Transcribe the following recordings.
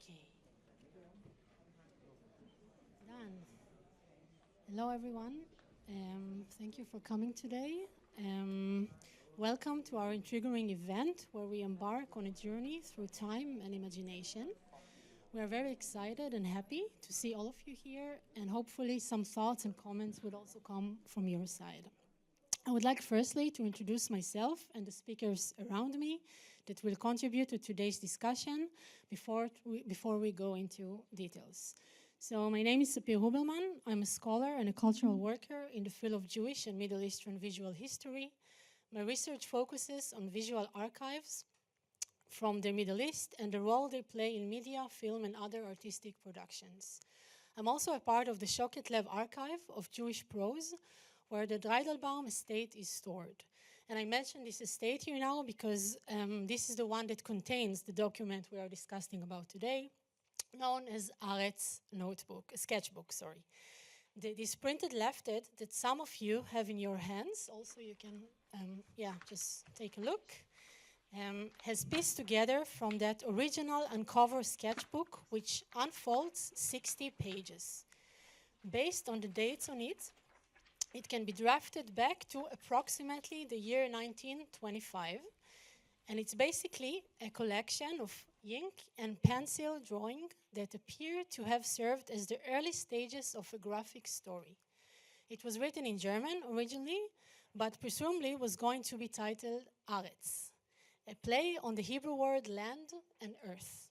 Okay. Done. Hello, everyone. Thank you for coming today. Welcome to our intriguing event where we embark on a journey through time and imagination. We are very excited and happy to see all of you here, and hopefully some thoughts and comments would also come from your side. I would like firstly to introduce myself and the speakers around me that will contribute to today's discussion before we go into details. So my name is Sapir Hubelman. I'm a scholar and a cultural worker in the field of Jewish and Middle Eastern visual history. My research focuses on visual archives from the Middle East and the role they play in media, film, and other artistic productions. I'm also a part of the Shoket Lev archive of Jewish prose, where the Dreidelbaum estate is stored. And I mention this estate here now because this is the one that contains the document we are discussing about today, known as Aretz notebook, sketchbook, sorry. This printed leaflet that some of you have in your hands, also you can, just take a look, has pieced together from that original uncover sketchbook, which unfolds 60 pages. Based on the dates on it, it can be drafted back to approximately the year 1925, and it's basically a collection of ink and pencil drawing that appear to have served as the early stages of a graphic story. It was written in German originally, but presumably was going to be titled Aretz, a play on the Hebrew word land and earth.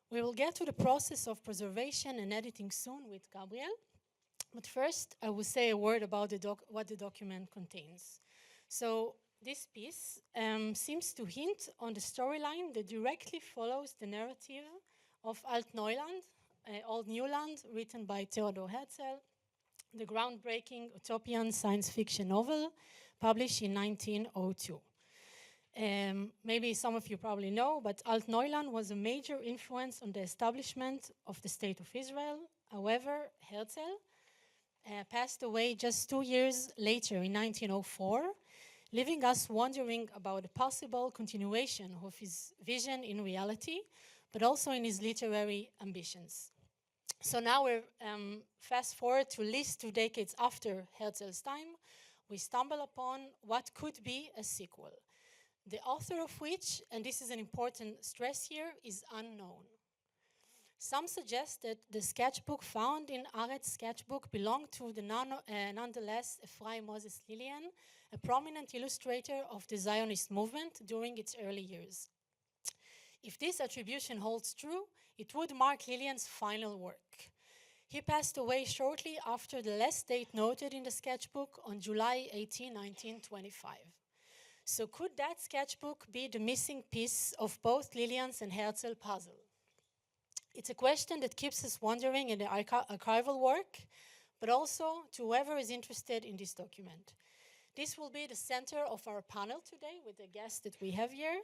We will get to the process of preservation and editing soon with Gabriel, but first I will say a word about what the document contains. So this piece seems to hint on the storyline that directly follows the narrative of Altneuland, Altneuland, written by Theodor Herzl, the groundbreaking utopian science fiction novel published in 1902. Maybe some of you probably know, but Altneuland was a major influence on the establishment of the State of Israel. However, Herzl passed away just 2 years later in 1904, leaving us wondering about the possible continuation of his vision in reality, but also in his literary ambitions. So now we're fast forward to at least 2 decades after Herzl's time, we stumble upon what could be a sequel, the author of which, and this is an important stress here, is unknown. Some suggest that the sketchbook found in Aretz sketchbook belonged to the nonetheless Ephraim Moses Lillian, a prominent illustrator of the Zionist movement during its early years. If this attribution holds true, it would mark Lillian's final work. He passed away shortly after the last date noted in the sketchbook on July 18, 1925. So could that sketchbook be the missing piece of both Lillian's and Herzl puzzle? It's a question that keeps us wondering in the archival work, but also to whoever is interested in this document. This will be the center of our panel today with the guests that we have here.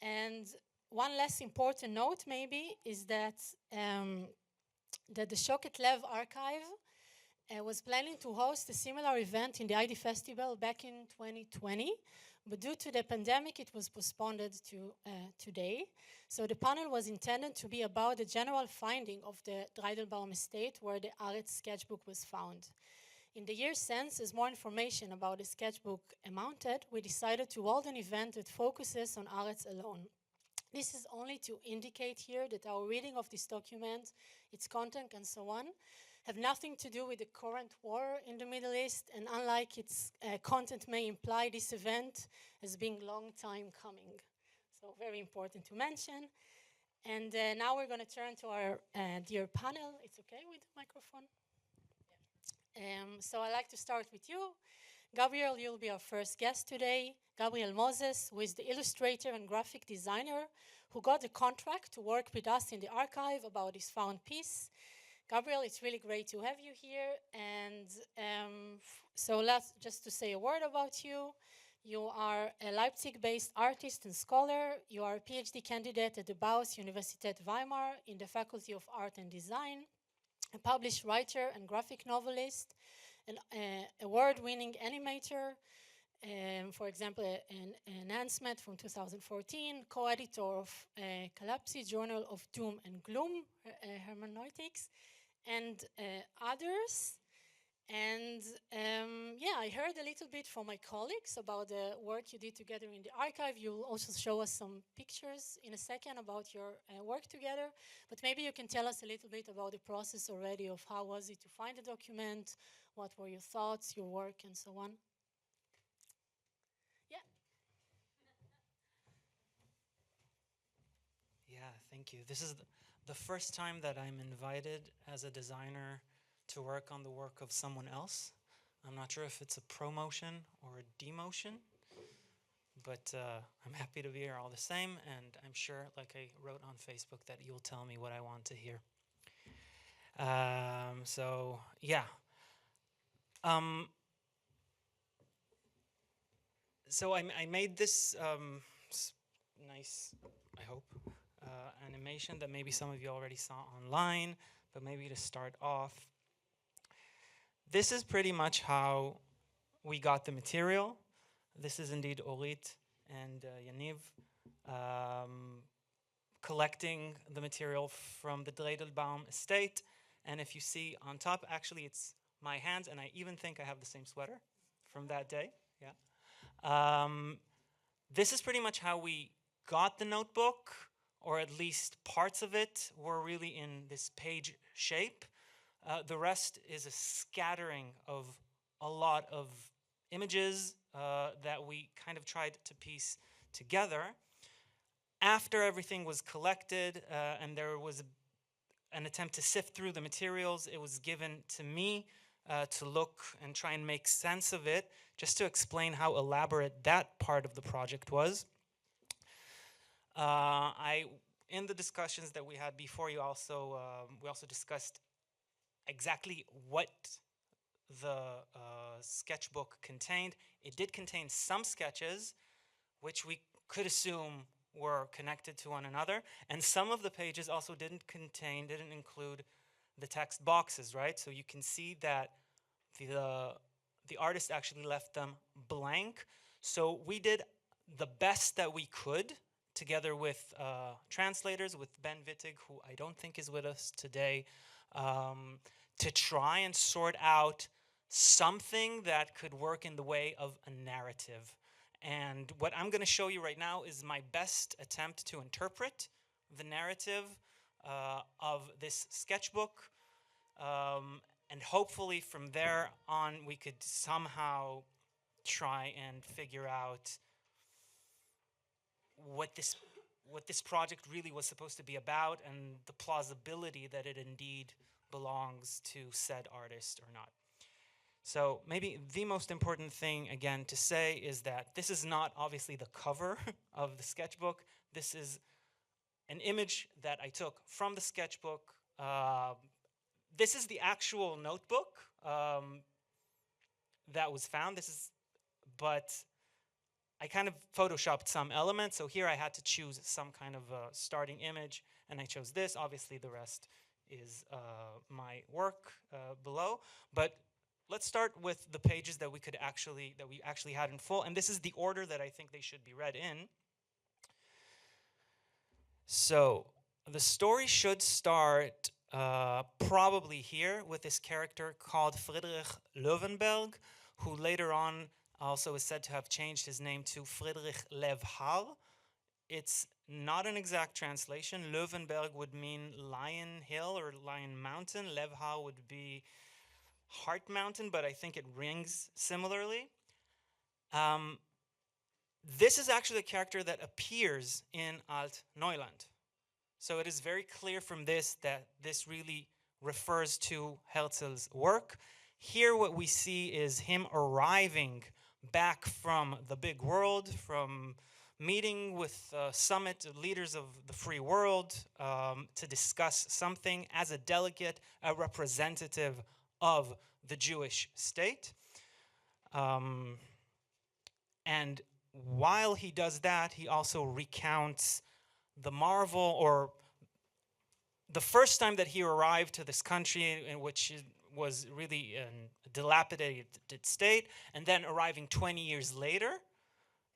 And one less important note maybe is that the Shoket Lev archive was planning to host a similar event in the ID Festival back in 2020, but due to the pandemic, it was postponed to today. So the panel was intended to be about the general finding of the Dreidelbaum estate where the Aretz sketchbook was found. In the years since, as more information about the sketchbook amounted, we decided to hold an event that focuses on Aretz alone. This is only to indicate here that our reading of this document, its content and so on, have nothing to do with the current war in the Middle East, and unlike its content may imply, this event has been a long time coming. So very important to mention. And now we're going to turn to our dear panel. It's okay with the microphone? Yeah. So I'd like to start with you. Gabriel, you'll be our first guest today. Gabriel Moses, who is the illustrator and graphic designer who got the contract to work with us in the archive about this found piece. Gabriel, it's really great to have you here. And so just to say a word about you. You are a Leipzig-based artist and scholar. You are a PhD candidate at the Bauhaus Universität Weimar in the Faculty of Art and Design, a published writer and graphic novelist, an award-winning animator, For example, an announcement from 2014, co-editor of Collapse, Journal of Doom and Gloom, Hermeneutics, and others. And yeah, I heard a little bit from my colleagues about the work you did together in the archive. You'll also show us some pictures in a second about your work together. But maybe you can tell us a little bit about the process already of how was it to find the document, what were your thoughts, your work, and so on. Yeah. Yeah, thank you. This is the first time that I'm invited as a designer to work on the work of someone else. I'm not sure if it's a promotion or a demotion, but I'm happy to be here all the same, and I'm sure, like I wrote on Facebook, that you'll tell me what I want to hear. So, yeah. So I made this nice, I hope, animation that maybe some of you already saw online, but maybe to start off, this is pretty much how we got the material. This is indeed Orit and Yaniv collecting the material from the Dredelbaum estate. And if you see on top, actually it's my hands, and I even think I have the same sweater from that day. Yeah. This is pretty much how we got the notebook, or at least parts of it were really in this page shape. The rest is a scattering of a lot of images that we kind of tried to piece together. After everything was collected and there was an attempt to sift through the materials, it was given to me to look and try and make sense of it, just to explain how elaborate that part of the project was. In the discussions that we had before, we also discussed exactly what the sketchbook contained. It did contain some sketches, which we could assume were connected to one another, and some of the pages also didn't include the text boxes, right? So you can see that the artist actually left them blank. So we did the best that we could, together with translators, with Ben Wittig, who I don't think is with us today, to try and sort out something that could work in the way of a narrative. And what I'm going to show you right now is my best attempt to interpret the narrative of this sketchbook. And hopefully from there on we could somehow try and figure out what this project really was supposed to be about, and the plausibility that it indeed belongs to said artist or not. So maybe the most important thing, again, to say is that this is not obviously the cover of the sketchbook. This is an image that I took from the sketchbook. This is the actual notebook that was found. But I kind of photoshopped some elements. So here I had to choose some kind of starting image, and I chose this. Obviously, the rest is my work below. But let's start with the pages that we actually had in full, and this is the order that I think they should be read in. So the story should start probably here with this character called Friedrich Löwenberg, who later on also is said to have changed his name to Friedrich Levhal. It's not an exact translation. Löwenberg would mean Lion Hill or Lion Mountain. Levhal would be Heart Mountain, but I think it rings similarly. This is actually a character that appears in Altneuland. So it is very clear from this that this really refers to Herzl's work. Here what we see is him arriving back from the big world, from meeting with summit leaders of the free world to discuss something as a delegate, a representative of the Jewish state. And while he does that, he also recounts the marvel, or the first time that he arrived to this country, in which was really in a dilapidated state, and then arriving 20 years later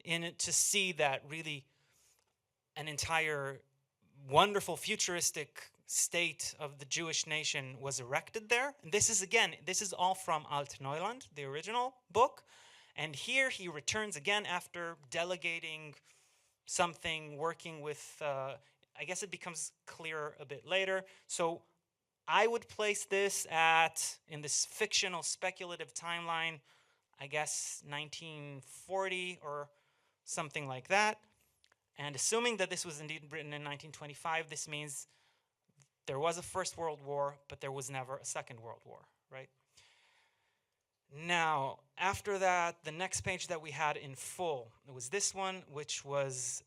in it to see that really an entire wonderful futuristic state of the Jewish nation was erected there. And this is all from Altneuland, the original book. And here he returns again after delegating something, working with, I guess it becomes clearer a bit later. So I would place this in this fictional speculative timeline, I guess 1940 or something like that. And assuming that this was indeed written in 1925, this means there was a First World War, but there was never a Second World War, right? Now, after that, the next page that we had in full, it was this one, which was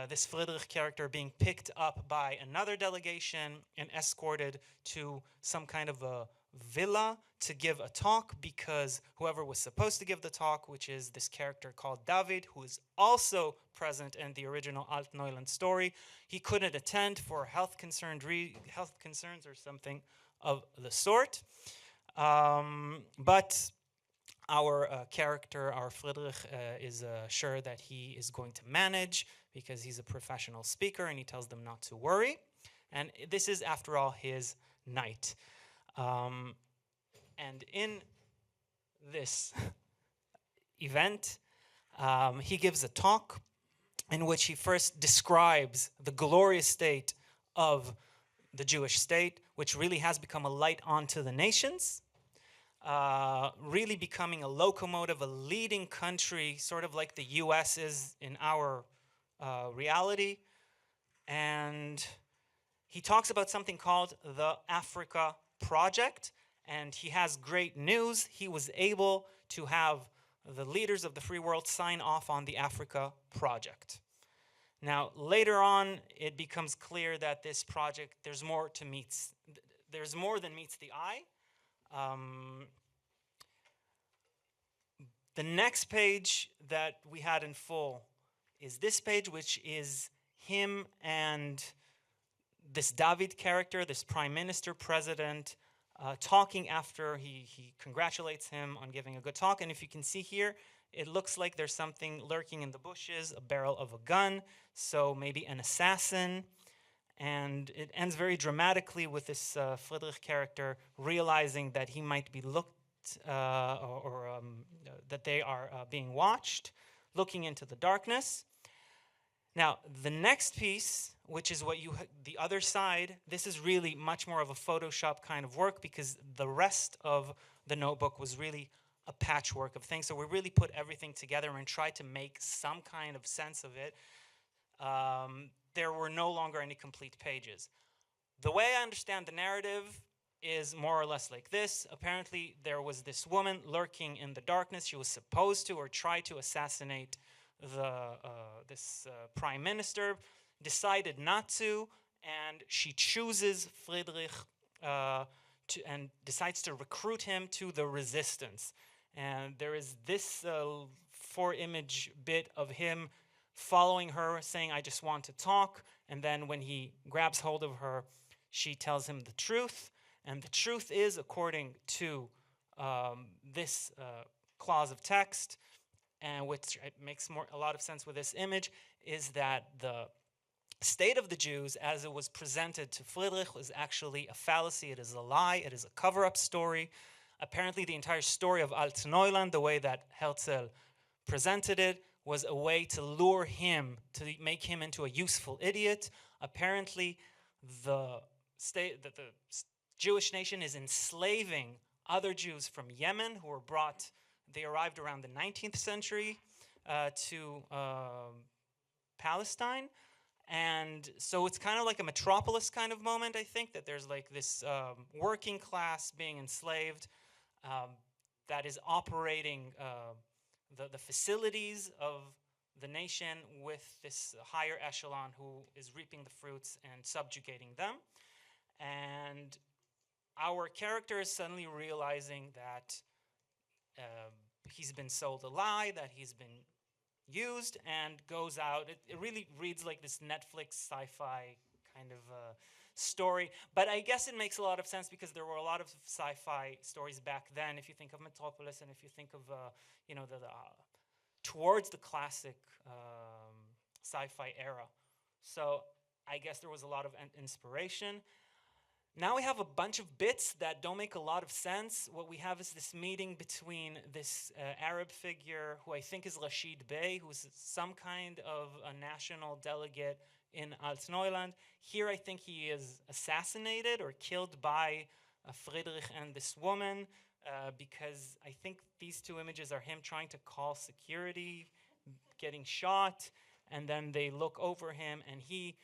this Friedrich character being picked up by another delegation and escorted to some kind of a villa to give a talk, because whoever was supposed to give the talk, which is this character called David, who is also present in the original Altneuland story, he couldn't attend for health concerns or something of the sort. But our character, our Friedrich, is sure that he is going to manage because he's a professional speaker, and he tells them not to worry. And this is, after all, his night. And in this event, he gives a talk in which he first describes the glorious state of the Jewish state, which really has become a light onto the nations, really becoming a locomotive, a leading country, sort of like the US is in our reality. And he talks about something called the Africa Project, and he has great news. He was able to have the leaders of the free world sign off on the Africa Project. Now, later on, it becomes clear that this project, there's more than meets the eye. The next page that we had in full is this page, which is him and this David character, this prime minister, president, talking after he congratulates him on giving a good talk. And if you can see here, it looks like there's something lurking in the bushes, a barrel of a gun, so maybe an assassin. And it ends very dramatically with this Friedrich character realizing that he might be looked, that they are being watched, looking into the darkness. Now, the next piece, which is the other side, this is really much more of a Photoshop kind of work, because the rest of the notebook was really a patchwork of things. So we really put everything together and tried to make some kind of sense of it. There were no longer any complete pages. The way I understand the narrative is more or less like this. Apparently, there was this woman lurking in the darkness. She was supposed to or try to assassinate this prime minister, decided not to, and she chooses Friedrich and decides to recruit him to the resistance. And there is this 4-image bit of him following her, saying, "I just want to talk." And then when he grabs hold of her, she tells him the truth. And the truth is, according to this clause of text, and which makes a lot of sense with this image, is that the state of the Jews, as it was presented to Friedrich, was actually a fallacy. It is a lie. It is a cover-up story. Apparently, the entire story of Altneuland, the way that Herzl presented it, was a way to lure him, to make him into a useful idiot. Apparently, the Jewish nation is enslaving other Jews from Yemen who were brought. They arrived around the 19th century to Palestine. And so it's kind of like a metropolis kind of moment, I think, that there's like this working class being enslaved that is operating the facilities of the nation with this higher echelon who is reaping the fruits and subjugating them. And our character is suddenly realizing that he's been sold a lie, that he's been used, and goes out. It really reads like this Netflix sci-fi kind of story. But I guess it makes a lot of sense because there were a lot of sci-fi stories back then. If you think of Metropolis, and if you think of towards the classic sci-fi era. So I guess there was a lot of inspiration. Now we have a bunch of bits that don't make a lot of sense. What we have is this meeting between this Arab figure, who I think is Rashid Bey, who's some kind of a national delegate in Altneuland. Here I think he is assassinated or killed by Friedrich and this woman, because I think these two images are him trying to call security, getting shot, and then they look over him and he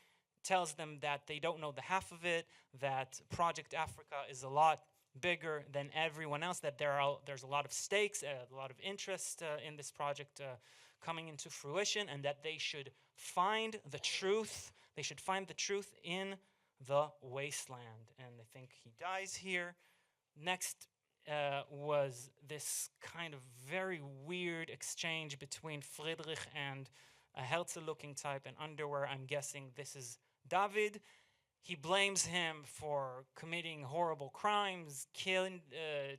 tells them that they don't know the half of it, that Project Africa is a lot bigger than everyone else, that there's a lot of stakes, a lot of interest in this project coming into fruition, and that they should find the truth. They should find the truth in the wasteland. And I think he dies here. Next was this kind of very weird exchange between Friedrich and a Herzl-looking type in underwear. I'm guessing this is David. He blames him for committing horrible crimes, killing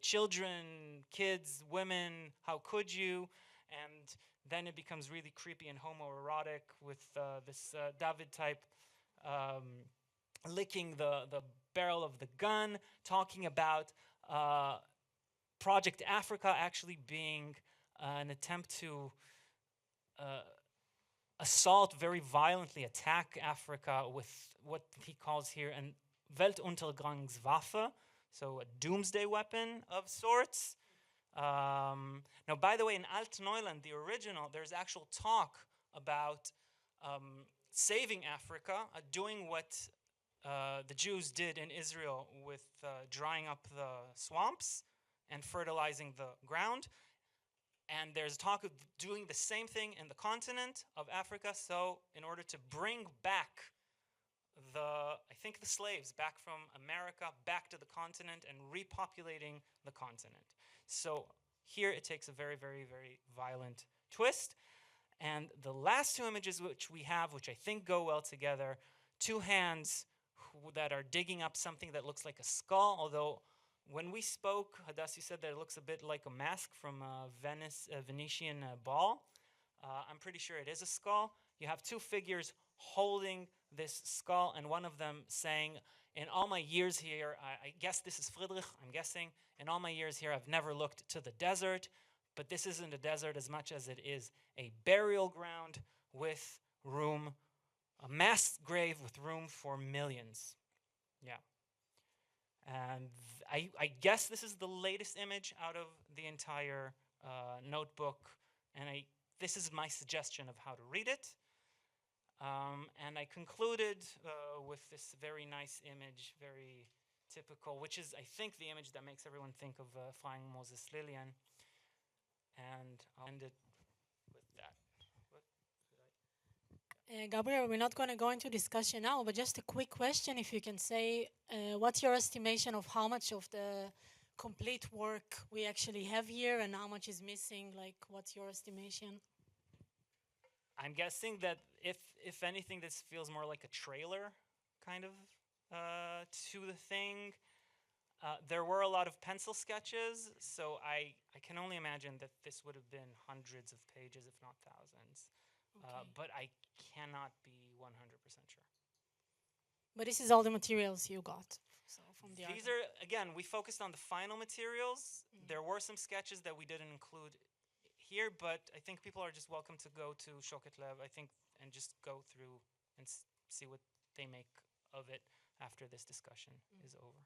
children, kids, women. How could you? And then it becomes really creepy and homoerotic with this David type licking the barrel of the gun, talking about Project Africa actually being an attempt to assault, very violently attack Africa with what he calls here an Weltuntergangswaffe, so a doomsday weapon of sorts. Now, by the way, in Altneuland, the original, there's actual talk about saving Africa, doing what the Jews did in Israel with drying up the swamps and fertilizing the ground. And there's talk of doing the same thing in the continent of Africa, so in order to bring back the slaves back from America back to the continent and repopulating the continent. So here it takes a very, very, very violent twist. And the last two images which we have, which I think go well together, two hands that are digging up something that looks like a skull, although when we spoke, Hadassah said that it looks a bit like a mask from a Venetian ball. I'm pretty sure it is a skull. You have two figures holding this skull, and one of them saying, in all my years here, I guess this is Friedrich, I'm guessing, in all my years here, I've never looked to the desert, but this isn't a desert as much as it is a burial ground with room, a mass grave with room for millions. Yeah. And I guess this is the latest image out of the entire notebook, and this is my suggestion of how to read it. And I concluded with this very nice image, very typical, which is, I think, the image that makes everyone think of Flying Moses Lillian. And I'll end it with that. Gabriel, we're not going to go into discussion now, but just a quick question, if you can say, what's your estimation of how much of the complete work we actually have here and how much is missing? Like, what's your estimation? I'm guessing that if anything, this feels more like a trailer kind of to the thing. There were a lot of pencil sketches, so I can only imagine that this would have been hundreds of pages, if not thousands. Okay. But I cannot be 100% sure. But this is all the materials you got. So from the These are, again, we focused on the final materials. Mm-hmm. There were some sketches that we didn't include here, but I think people are just welcome to go to Shoket Lev, I think, and just go through and see what they make of it after this discussion is over.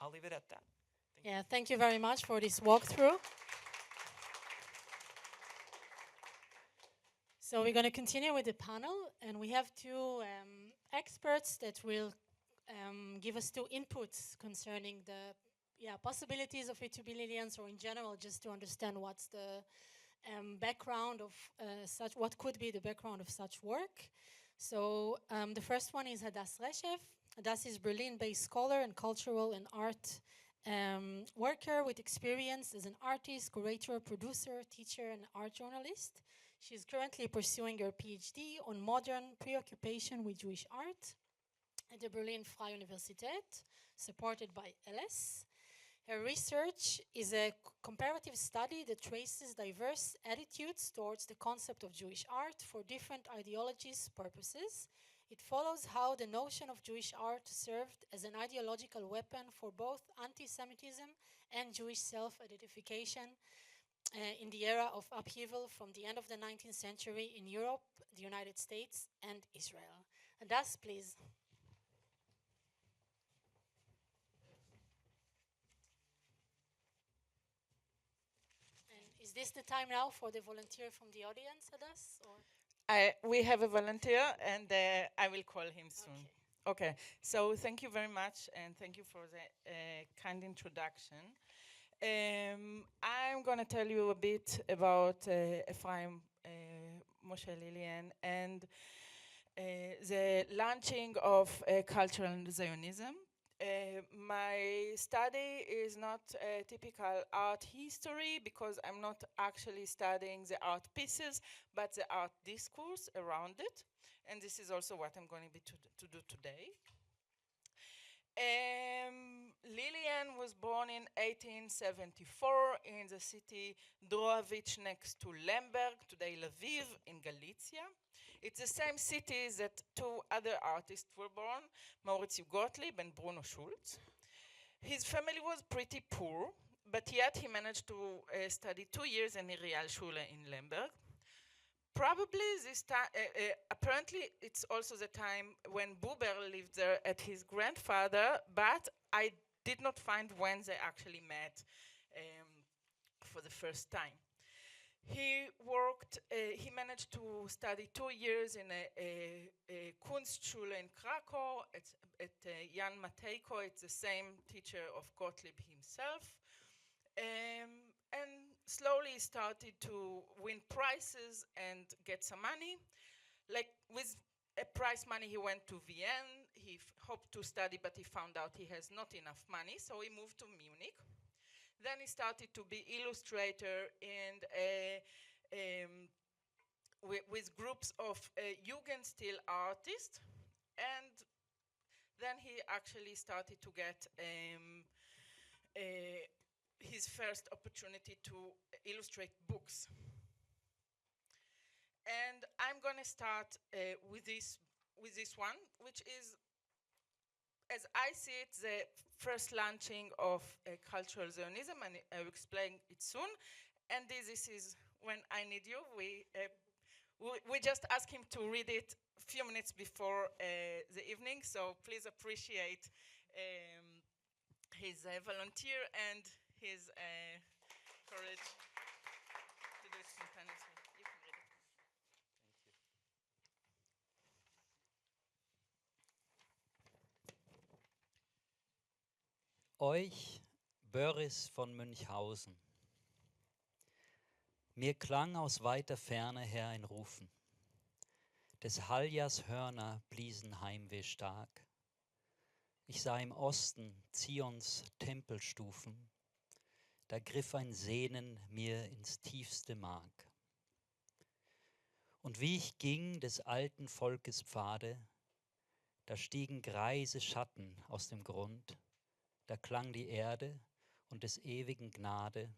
I'll leave it at that. Thank you very much for this walkthrough. So we're going to continue with the panel, and we have two experts that will give us two inputs concerning the possibilities of utopian, or in general, just to understand what's the background of what could be the background of such work. So the first one is Hadass Reshev. Hadass is Berlin-based scholar and cultural and art worker with experience as an artist, curator, producer, teacher, and art journalist. She's currently pursuing her PhD on modern preoccupation with Jewish art. at the Berlin Freie Universität, supported by LS. Her research is a comparative study that traces diverse attitudes towards the concept of Jewish art for different ideologies' purposes. It follows how the notion of Jewish art served as an ideological weapon for both anti-Semitism and Jewish self-identification in the era of upheaval from the end of the 19th century in Europe, the United States, and Israel. And thus, please. And is this the time now for the volunteer from the audience, Adas? Or? We have a volunteer, and I will call him soon. Okay, so thank you very much, and thank you for the kind introduction. I'm going to tell you a bit about Ephraim Moshe Lilian and the launching of cultural Zionism. My study is not a typical art history because I'm not actually studying the art pieces, but the art discourse around it. And this is also what I'm going to do today. Lilian was born in 1874 in the city Drohowicz next to Lemberg, today Lviv, in Galicia. It's the same city that two other artists were born, Maurizio Gottlieb and Bruno Schulz. His family was pretty poor, but yet he managed to study 2 years in the Realschule in Lemberg. Probably this time, apparently it's also the time when Buber lived there at his grandfather, but I did not find when they actually met for the first time. He managed to study 2 years in a Kunstschule in Krakow at Jan Matejko. It's the same teacher of Gottlieb himself. And slowly started to win prizes and get some money. Like with a prize money, he went to Vienna. He hoped to study, but he found out he has not enough money, so he moved to Munich. Then he started to be illustrator and with groups of Jugendstil artists. And then he actually started to get his first opportunity to illustrate books. And I'm going to start with this one, which is, as I see it, the first launching of cultural Zionism, and I'll explain it soon. And this is when I need you. We just ask him to read it a few minutes before the evening, so please appreciate his volunteer and his courage to do it spontaneously. You can read it. Euch, Börris von Münchhausen. Mir klang aus weiter Ferne her ein Rufen. Des Haljas Hörner bliesen Heimweh stark. Ich sah im Osten Zions Tempelstufen. Da griff ein Sehnen mir ins tiefste Mark. Und wie ich ging des alten Volkes Pfade, da stiegen greise Schatten aus dem Grund, da klang die Erde und des ewigen Gnade,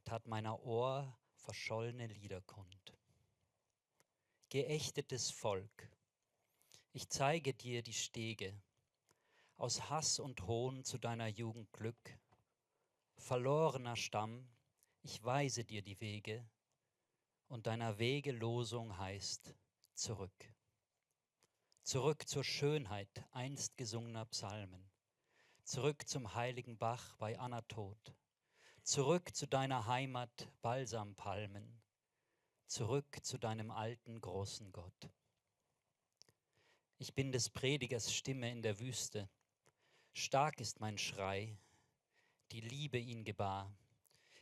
tat meiner Ohr verschollene Lieder kund. Geächtetes Volk, ich zeige dir die Stege, aus Hass und Hohn zu deiner Jugend Glück. Verlorener Stamm, ich weise dir die Wege, und deiner Wege Losung heißt zurück. Zurück zur Schönheit einst gesungener Psalmen, zurück zum heiligen Bach bei Anathoth, zurück zu deiner Heimat Balsampalmen, zurück zu deinem alten großen Gott. Ich bin des Predigers Stimme in der Wüste, stark ist mein Schrei, die Liebe ihn gebar.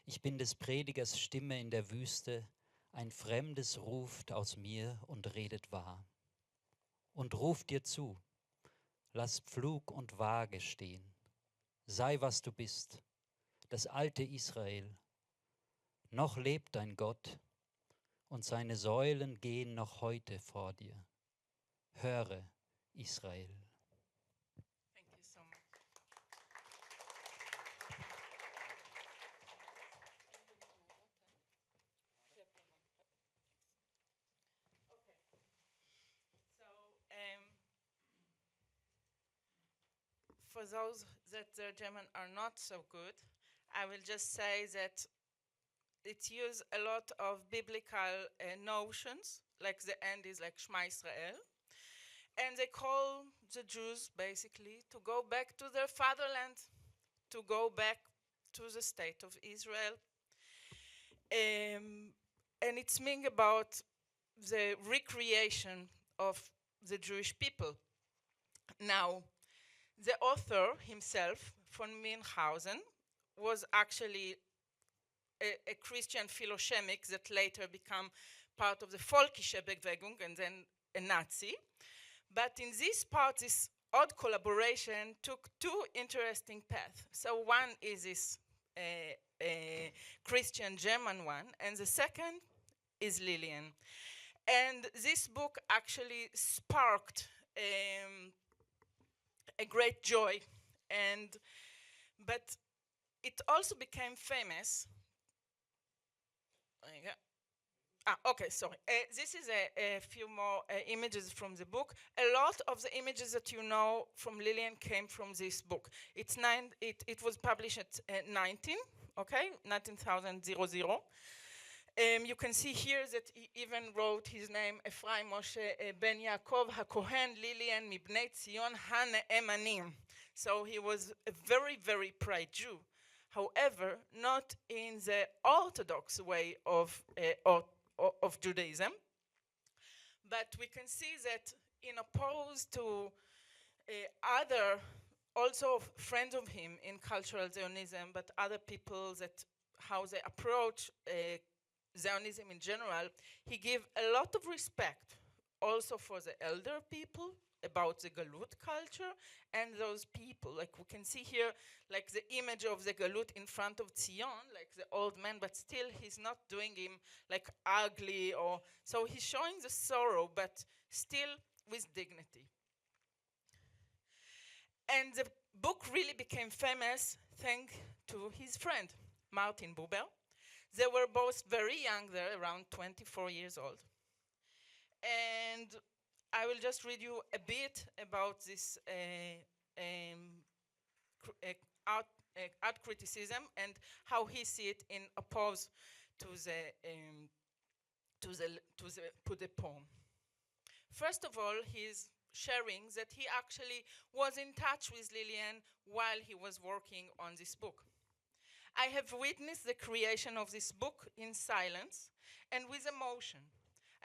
Ich bin des Predigers Stimme in der Wüste, ein Fremdes ruft aus mir und redet wahr. Und ruft dir zu, lass Pflug und Waage stehen. Sei, was du bist, das alte Israel. Noch lebt dein Gott und seine Säulen gehen noch heute vor dir. Höre, Israel. for those that their German are not so good, I will just say that it uses a lot of biblical notions, like the end is like Shema Israel, and they call the Jews basically to go back to their fatherland, to go back to the state of Israel. And it's meaning about the recreation of the Jewish people. Now, the author himself, von Münchhausen, was actually a Christian philochemic that later became part of the Völkische Bewegung and then a Nazi. But in this part, this odd collaboration took two interesting paths. So one is this Christian German one, and the second is Lillian. And this book actually sparked a great joy, but it also became famous. Okay, sorry. This is a few more images from the book. A lot of the images that you know from Lillian came from this book. It was published at 19,000. You can see here that he even wrote his name, Ephraim Moshe Ben Yaakov HaKohen Lillian Mibnei Tzion HaNe'emanim. So he was a very, very proud Jew. However, not in the orthodox way of Judaism. But we can see that in opposed to other, also friends of him in cultural Zionism, but other people that how they approach Zionism in general, he gave a lot of respect also for the elder people about the Galut culture and those people. Like we can see here, like the image of the Galut in front of Zion, like the old man, but still he's not doing him like ugly or, so he's showing the sorrow, but still with dignity. And the book really became famous thanks to his friend, Martin Buber. They were both very young there, around 24 years old. And I will just read you a bit about this art criticism and how he see it in opposed to the poem. First of all, he's sharing that he actually was in touch with Lillian while he was working on this book. I have witnessed the creation of this book in silence and with emotion.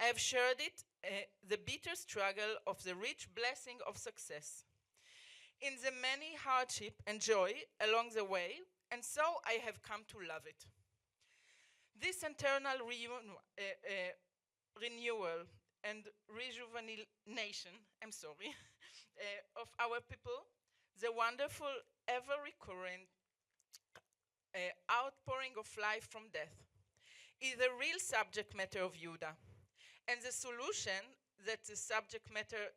I have shared it, the bitter struggle of the rich blessing of success, in the many hardship and joy along the way, and so I have come to love it. This internal renewal and rejuvenation, of our people, the wonderful, ever-recurrent outpouring of life from death, is the real subject matter of Judah. And the solution that the subject matter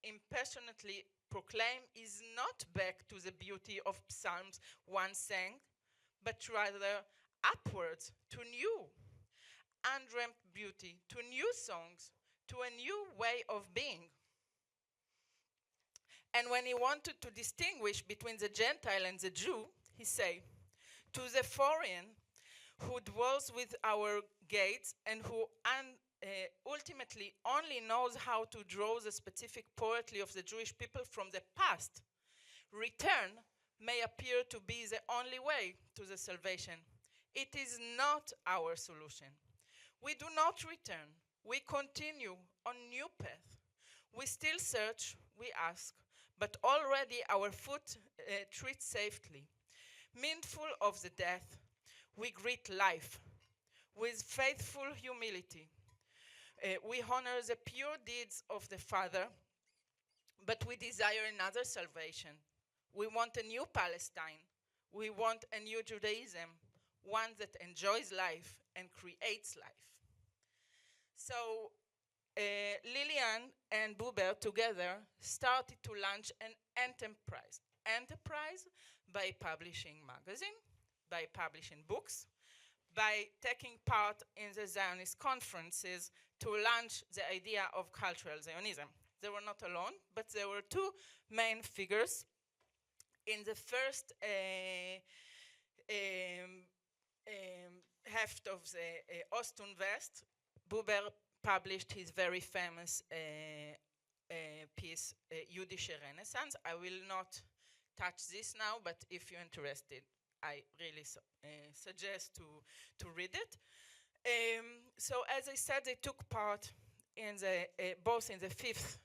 impassionately proclaim is not back to the beauty of Psalms once sang, but rather upwards to new, undreamt beauty, to new songs, to a new way of being. And when he wanted to distinguish between the Gentile and the Jew, he said, to the foreign who dwells with our gates and who ultimately only knows how to draw the specific poetry of the Jewish people from the past, return may appear to be the only way to the salvation. It is not our solution. We do not return. We continue on new path. We still search, we ask, but already our foot treads safely. Mindful of the death, we greet life with faithful humility. We honor the pure deeds of the Father, but we desire another salvation. We want a new Palestine. We want a new Judaism, one that enjoys life and creates life. So Lillian and Buber together started to launch an enterprise by publishing magazine, by publishing books, by taking part in the Zionist conferences to launch the idea of cultural Zionism. They were not alone, but there were two main figures In the first heft of the Ost und West, Buber published his very famous piece, Jüdische Renaissance. I will not touch this now, but if you're interested, I really suggest to read it. So as I said, they took part in the both in the fifth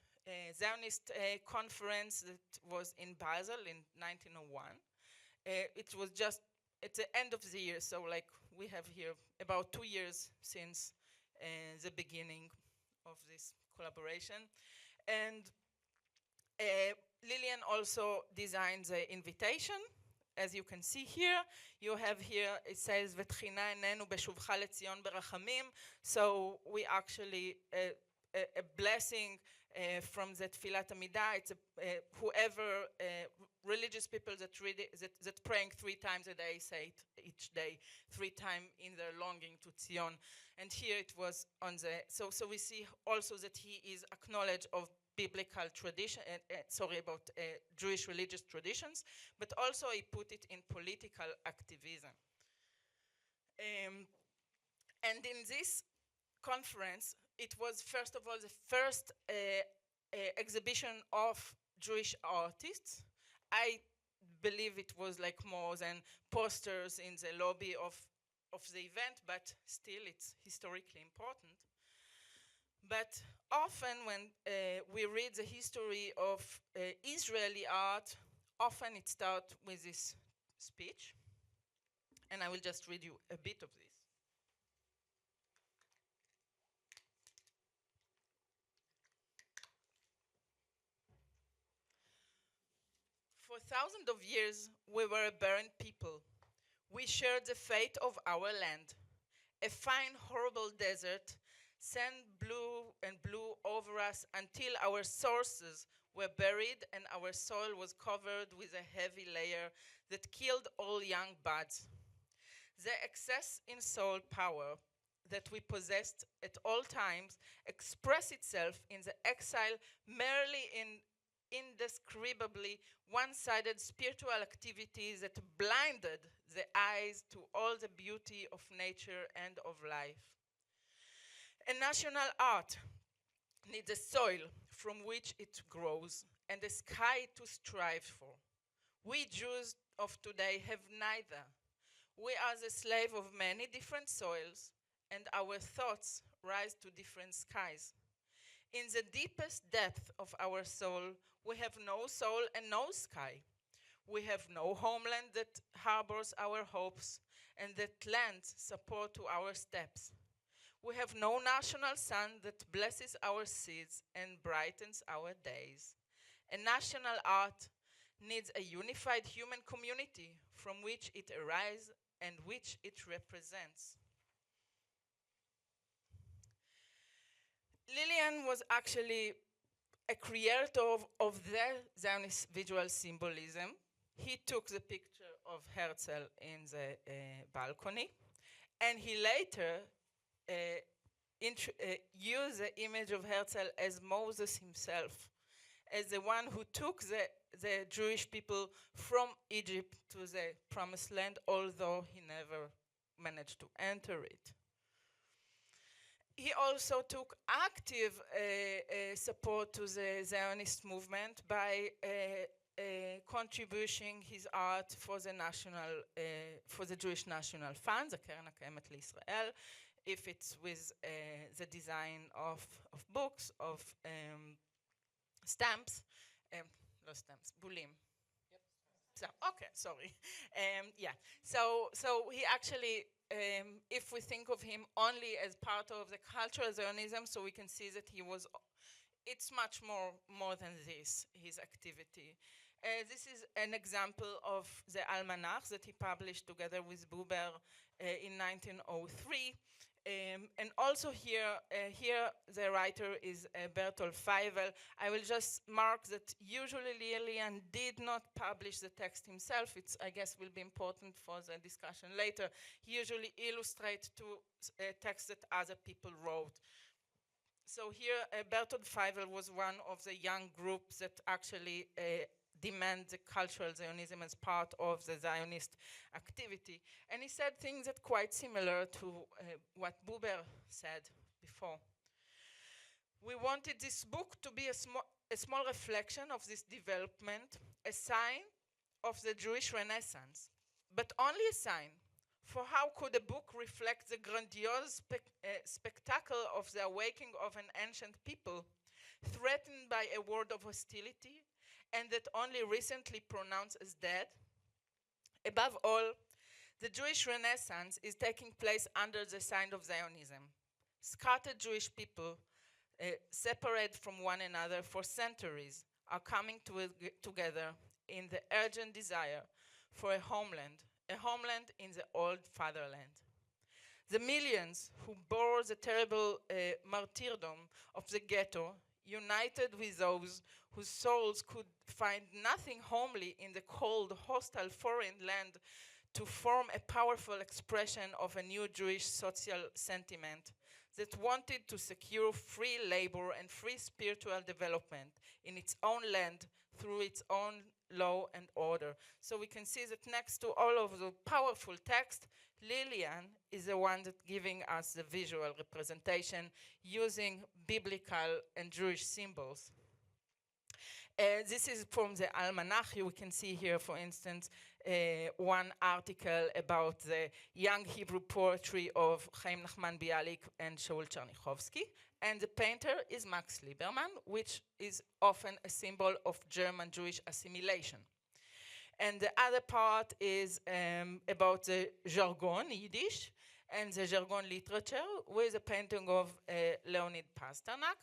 Zionist conference that was in Basel in 1901. It was just at the end of the year, so like we have here about 2 years since the beginning of this collaboration. And Lillian also designed the invitation. As you can see here, you have here, it says, "V'tchina enenu beshuvcha leTzion berachamim." So we actually, a blessing from the Tfilat Amidah. It's whoever, religious people that read it, that praying 3 times a day, say it each day, 3 times in their longing to Tzion. And here it was on the, so we see also that he is acknowledged of biblical tradition, about Jewish religious traditions, but also he put it in political activism. And in this conference, it was first of all the first exhibition of Jewish artists. I believe it was like more than posters in the lobby of the event, but still it's historically important. But often when we read the history of Israeli art, often it starts with this speech. And I will just read you a bit of this. For thousands of years, we were a barren people. We shared the fate of our land. A fine, horrible desert, sand blew over us until our sources were buried and our soil was covered with a heavy layer that killed all young buds. The excess in soul power that we possessed at all times expressed itself in the exile merely in indescribably one-sided spiritual activities that blinded the eyes to all the beauty of nature and of life. A national art needs a soil from which it grows and a sky to strive for. We Jews of today have neither. We are the slave of many different soils, and our thoughts rise to different skies. In the deepest depth of our soul, we have no soul and no sky. We have no homeland that harbors our hopes and that lends support to our steps. We have no national sun that blesses our seeds and brightens our days. A national art needs a unified human community from which it arises and which it represents. Lillian was actually a creator of the Zionist visual symbolism. He took the picture of Herzl in the balcony, and he later used the image of Herzl as Moses himself, as the one who took the Jewish people from Egypt to the Promised Land, although he never managed to enter it. He also took active support to the Zionist movement by contributing his art for the Jewish National Fund, the Keren HaKayemet LiYisrael, if it's with the design of books, of stamps, no stamps, bulim. So, okay, sorry. Yeah, so he actually, if we think of him only as part of the cultural Zionism, so we can see that he was, it's much more than this, his activity. This is an example of the almanac that he published together with Buber in 1903. And also here the writer is Bertolt Feivel. I will just mark that usually Lillian did not publish the text himself. It's, I guess, will be important for the discussion later. He usually illustrates to texts that other people wrote. So here Bertolt Feivel was one of the young groups that actually demand the cultural Zionism as part of the Zionist activity. And he said things that quite similar to what Buber said before. We wanted this book to be a small reflection of this development, a sign of the Jewish Renaissance, but only a sign. For how could a book reflect the grandiose spectacle of the awakening of an ancient people, threatened by a word of hostility, and that only recently pronounced as dead? Above all, the Jewish Renaissance is taking place under the sign of Zionism. Scattered Jewish people, separate from one another for centuries, are coming together in the urgent desire for a homeland in the old fatherland. The millions who bore the terrible martyrdom of the ghetto, united with those whose souls could find nothing homely in the cold, hostile foreign land, to form a powerful expression of a new Jewish social sentiment that wanted to secure free labor and free spiritual development in its own land through its own law and order. So we can see that next to all of the powerful text, Lillian is the one that giving us the visual representation using biblical and Jewish symbols. This is from the Almanach. We can see here, for instance, one article about the young Hebrew poetry of Chaim Nachman Bialik and Shaul Chernichovsky. And the painter is Max Liebermann, which is often a symbol of German Jewish assimilation. And the other part is about the jargon, Yiddish, and the jargon literature with a painting of Leonid Pasternak.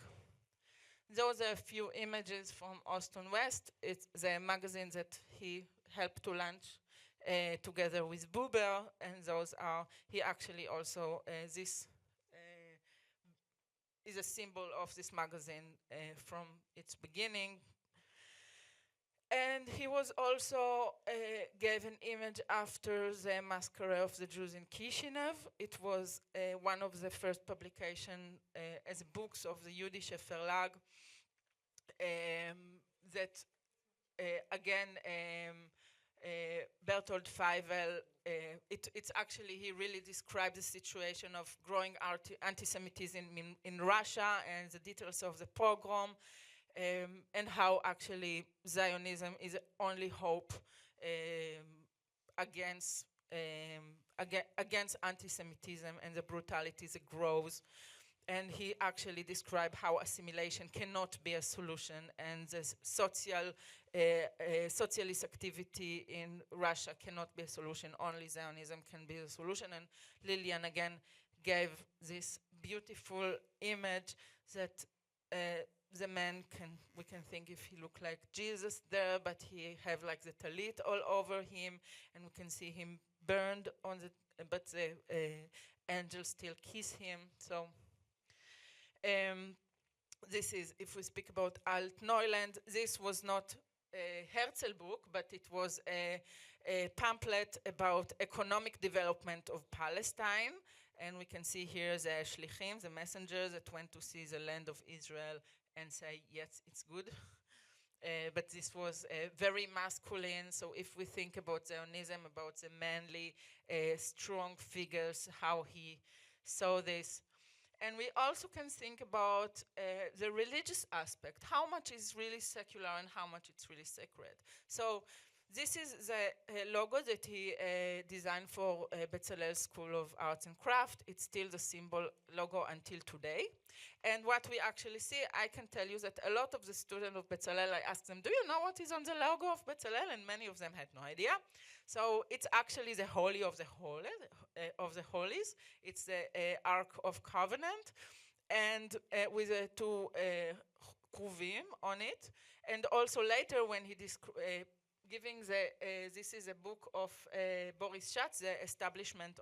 Those are a few images from Ost and West. It's the magazine that he helped to launch together with Buber, and those are, he actually also, this is a symbol of this magazine from its beginning. And he was also gave an image after the massacre of the Jews in Kishinev. It was one of the first publication as books of the Jüdische Verlag that again Bertolt Feivel, it's actually, he really described the situation of growing anti-Semitism in Russia and the details of the pogrom, and how actually Zionism is the only hope against anti-Semitism and the brutality that grows. And he actually described how assimilation cannot be a solution, and the socialist activity in Russia cannot be a solution. Only Zionism can be a solution. And Lillian again gave this beautiful image that the man we can think if he looked like Jesus there, but he have like the talit all over him, and we can see him burned on the, but the angels still kiss him. So. This is, if we speak about Altneuland, this was not a Herzl book, but it was a pamphlet about economic development of Palestine. And we can see here the shlichim, the messengers that went to see the land of Israel and say, yes, it's good. But this was very masculine. So if we think about Zionism, about the manly, strong figures, how he saw this. And we also can think about the religious aspect, how much is really secular and how much it's really sacred. So this is the logo that he designed for Bezalel School of Arts and Craft. It's still the symbol logo until today. And what we actually see, I can tell you that a lot of the students of Bezalel, I asked them, do you know what is on the logo of Bezalel? And many of them had no idea. So it's actually the Holy of the Holies. It's the Ark of Covenant, and with two kruvim on it. And also later when he giving the, this is a book of Boris Schatz, the establishment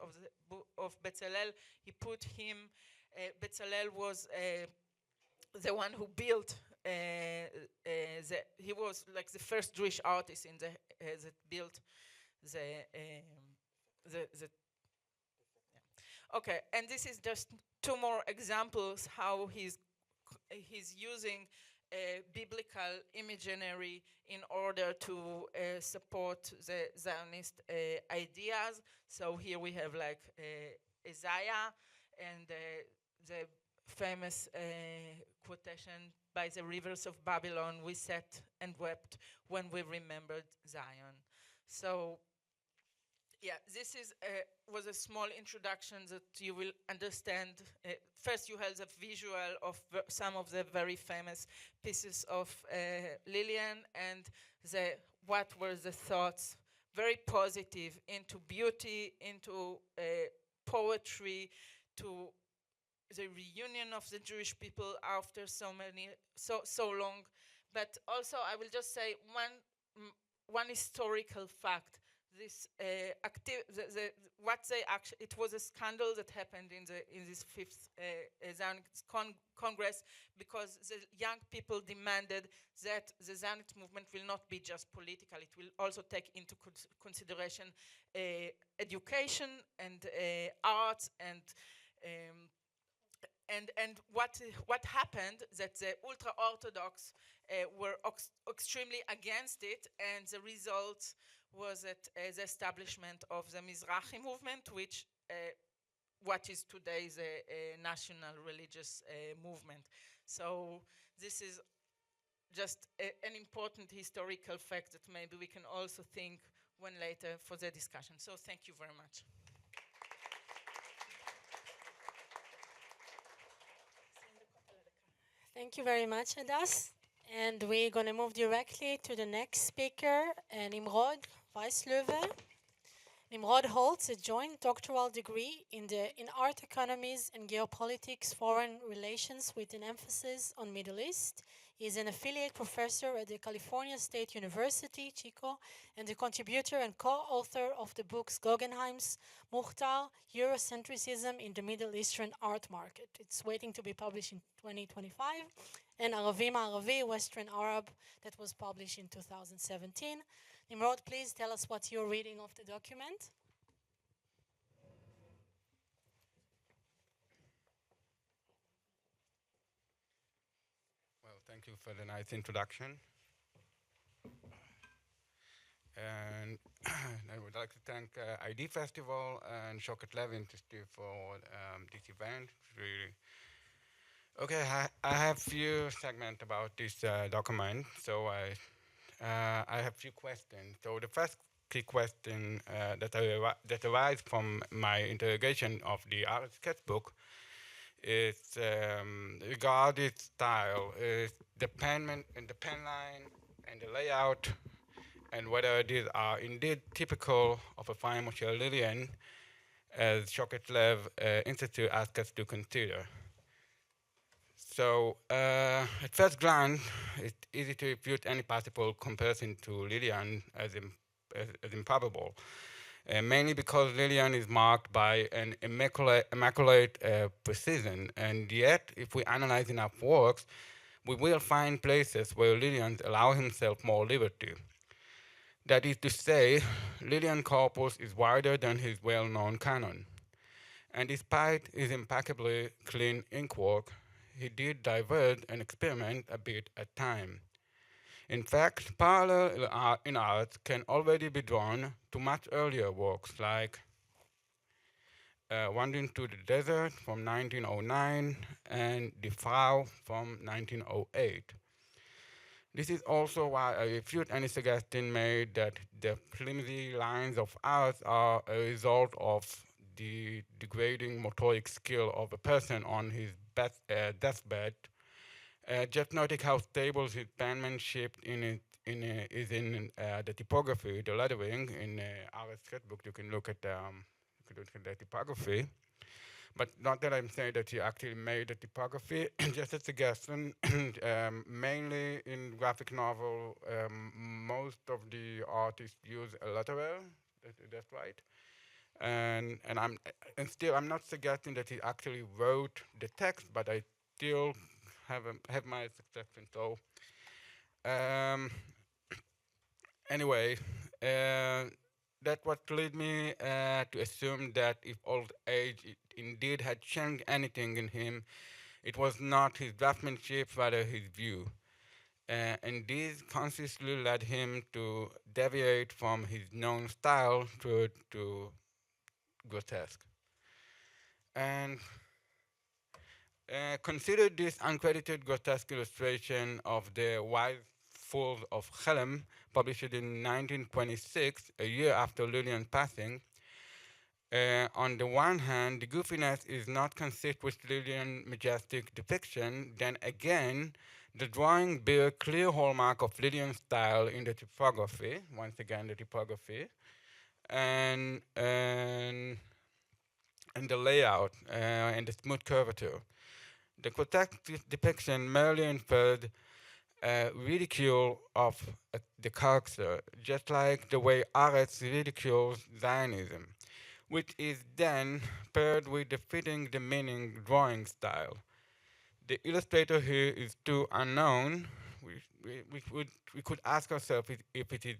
of Bezalel. He put him, Bezalel was the one who built, he was like the first Jewish artist in that built yeah. Okay, and this is just two more examples how he's using biblical imaginary in order to support the Zionist ideas. So here we have like Isaiah and the famous quotation, by the rivers of Babylon we sat and wept when we remembered Zion. So yeah, this is was a small introduction that you will understand. First, you have the visual of some of the very famous pieces of Lillian, and what were the thoughts, very positive, into beauty, into poetry, to the reunion of the Jewish people after so long. But also, I will just say one historical fact. This it was a scandal that happened in this fifth Zionist Congress, because the young people demanded that the Zionist movement will not be just political; it will also take into consideration education and arts and what happened, that the ultra-Orthodox were extremely against it, and the result was that the establishment of the Mizrahi movement, which what is today the national religious movement. So this is just an important historical fact that maybe we can also think when later for the discussion. So thank you very much. Thank you very much, Adas. And we're going to move directly to the next speaker, Nimrod Weislöwe. Nimrod holds a joint doctoral degree in art economies and geopolitics, foreign relations, with an emphasis on Middle East. He is an affiliate professor at the California State University, Chico, and a contributor and co-author of the books Guggenheim's Mukhtar, Eurocentrism in the Middle Eastern Art Market. It's waiting to be published in 2025. And Aravi Ma'aravi, Western Arab, that was published in 2017. Nimrod, please tell us what you're reading of the document. Well, thank you for the nice introduction. And I would like to thank ID Festival and Shoket Lev Institute for this event. Really. Okay, I have few segments about this document. So I have few questions. So the first key question that arises from my interrogation of the art sketchbook is regarding style, is the penman and the pen line and the layout, and whether these are indeed typical of a fine Moshe Lillian, as Shoket Lev Institute asked us to consider. So, at first glance, it's easy to refute any possible comparison to Lillian as improbable, mainly because Lillian is marked by an immaculate precision, and yet, if we analyze enough works, we will find places where Lillian allows himself more liberty. That is to say, Lillian's corpus is wider than his well-known canon, and despite his impeccably clean ink work, he did diverge and experiment a bit at time. In fact, parallel in art can already be drawn to much earlier works like Wandering to the Desert from 1909 and Die Frau from 1908. This is also why I refute any suggestion made that the flimsy lines of art are a result of the degrading motoric skill of a person on his deathbed. Just noting how stable his penmanship is in the typography, the lettering. In our sketchbook, you can look at the typography. But not that I'm saying that he actually made the typography, just a suggestion. Mainly in graphic novel, most of the artists use a letterer. That's right. And I'm not suggesting that he actually wrote the text, but I still have my suggestion. So anyway, that what led me to assume that if old age indeed had changed anything in him, it was not his draftsmanship, rather his view. and this consciously led him to deviate from his known style to grotesque. And consider this uncredited grotesque illustration of the wise fools of Chelem, published in 1926, a year after Lillian's passing. On the one hand, the goofiness is not consistent with Lillian's majestic depiction. Then again, the drawing bears clear hallmark of Lillian's style in the typography. Once again, the typography, and the layout and the smooth curvature. The grotesque depiction merely inferred ridicule of the character, just like the way Aretz ridicules Zionism, which is then paired with the fitting demeaning drawing style. The illustrator here is too unknown. We could ask ourselves if it is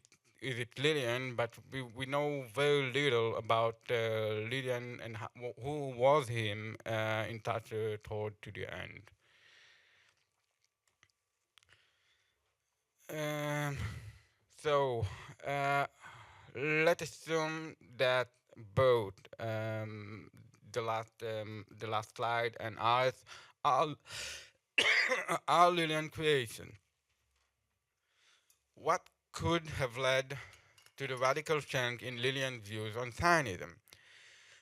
it Lillian, but we know very little about Lillian and who was him in touch toward to the end. So let's assume that both the last slide and ours are are Lillian creation. What could have led to the radical change in Lillian's views on Zionism?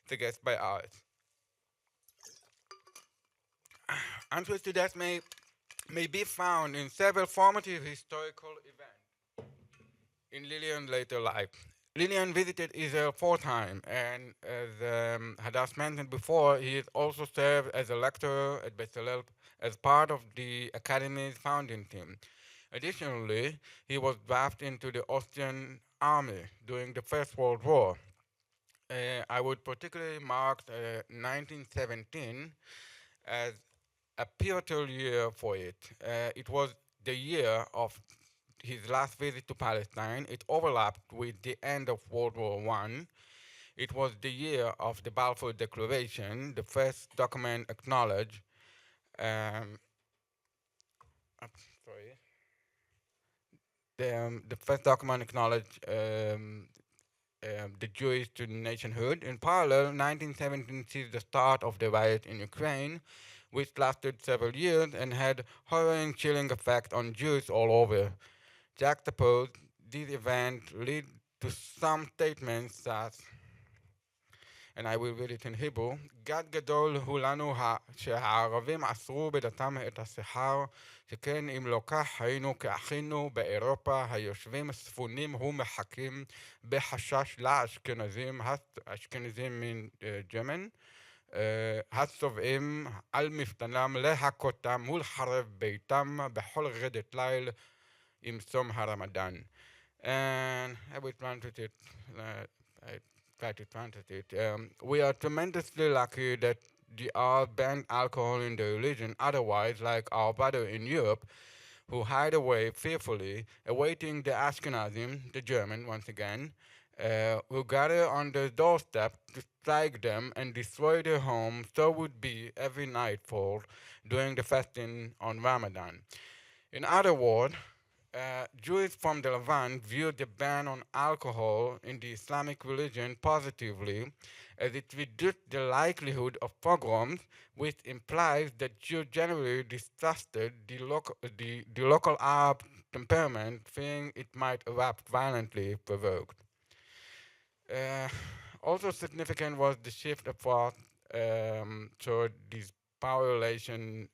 Suggested by ours. Answers to that may be found in several formative historical events in Lillian's later life. Lillian visited Israel 4 times, and as Hadass mentioned before, he has also served as a lecturer at Bezalel as part of the Academy's founding team. Additionally, he was drafted into the Austrian army during the First World War. I would particularly mark 1917 as a pivotal year for it. It was the year of his last visit to Palestine. It overlapped with the end of World War I. It was the year of the Balfour Declaration, the first document acknowledged the first document acknowledged the Jewish to nationhood. In parallel, 1917 sees the start of the riot in Ukraine, which lasted several years and had horrifying, chilling effect on Jews all over. Juxtaposed, these events lead to some statements that, and I will read it in Hebrew, גד גדול הוא לנו שהערבים אסרו בדתם את השכר, שכן אם לא כך היינו כאחינו באירופה היושבים ספונים ומחכים בחשש לאשכנזים, אשכנזים מג'רמן, הצובעים על מפתנם להכותם ולחרב ביתם בכל רדת ליל עם צום הרמדאן. And I will translate it, I try to translate it. We are tremendously lucky that the Arabs banned alcohol in the religion, otherwise, like our brother in Europe, who hide away fearfully, awaiting the Ashkenazim, the German, once again, who gather on the doorstep to strike them and destroy their homes, so would be every nightfall during the fasting on Ramadan. In other words, Jews from the Levant viewed the ban on alcohol in the Islamic religion positively, as it reduced the likelihood of pogroms, which implies that Jews generally distrusted the local Arab temperament, fearing it might erupt violently if provoked. Also significant was the shift of thought toward these power relation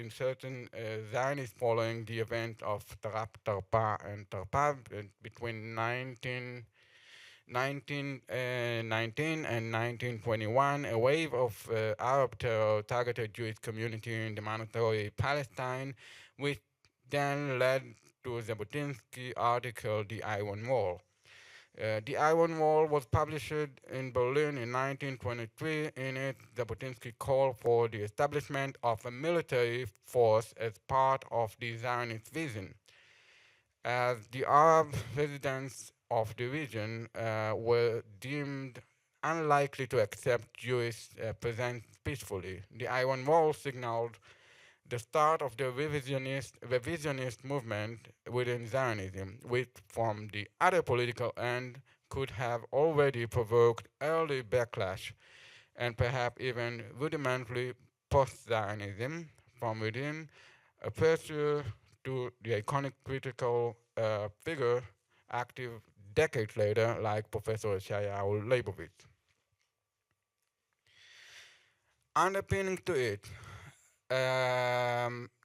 in certain Zionists following the event of Tarpa and Tarpa between 1919 and 1921. A wave of Arab terror targeted Jewish community in the mandatory Palestine, which then led to Jabotinsky's article, The Iron Wall. The Iron Wall was published in Berlin in 1923. In it, Jabotinsky called for the establishment of a military force as part of the Zionist vision. As the Arab residents of the region were deemed unlikely to accept Jewish presence peacefully, the Iron Wall signaled the start of the revisionist movement within Zionism, which from the other political end could have already provoked early backlash and perhaps even rudimentary post-Zionism from within, a pursuit to the iconic critical figure active decades later, like Professor Yeshayahu Leibovitz. Underpinning to it,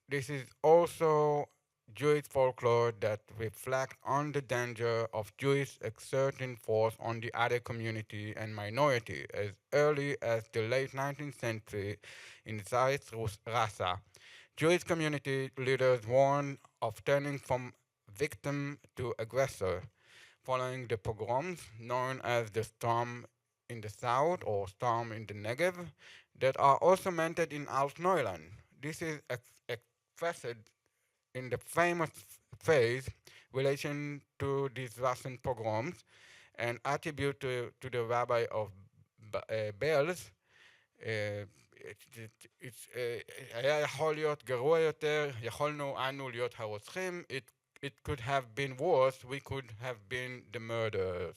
this is also Jewish folklore that reflect on the danger of Jewish exerting force on the other community and minority as early as the late 19th century in Zeiss Rasa. Jewish community leaders warned of turning from victim to aggressor following the pogroms known as the Storm in the South or Storm in the Negev that are also mentioned in Altneuland. This is expressed in the famous phrase relation to these Russian pogroms and attribute to the rabbi of Belz. היה יכול להיות גרוע יותר, יכולנו אנו להיות הרוצחים, it could have been worse, we could have been the murderers.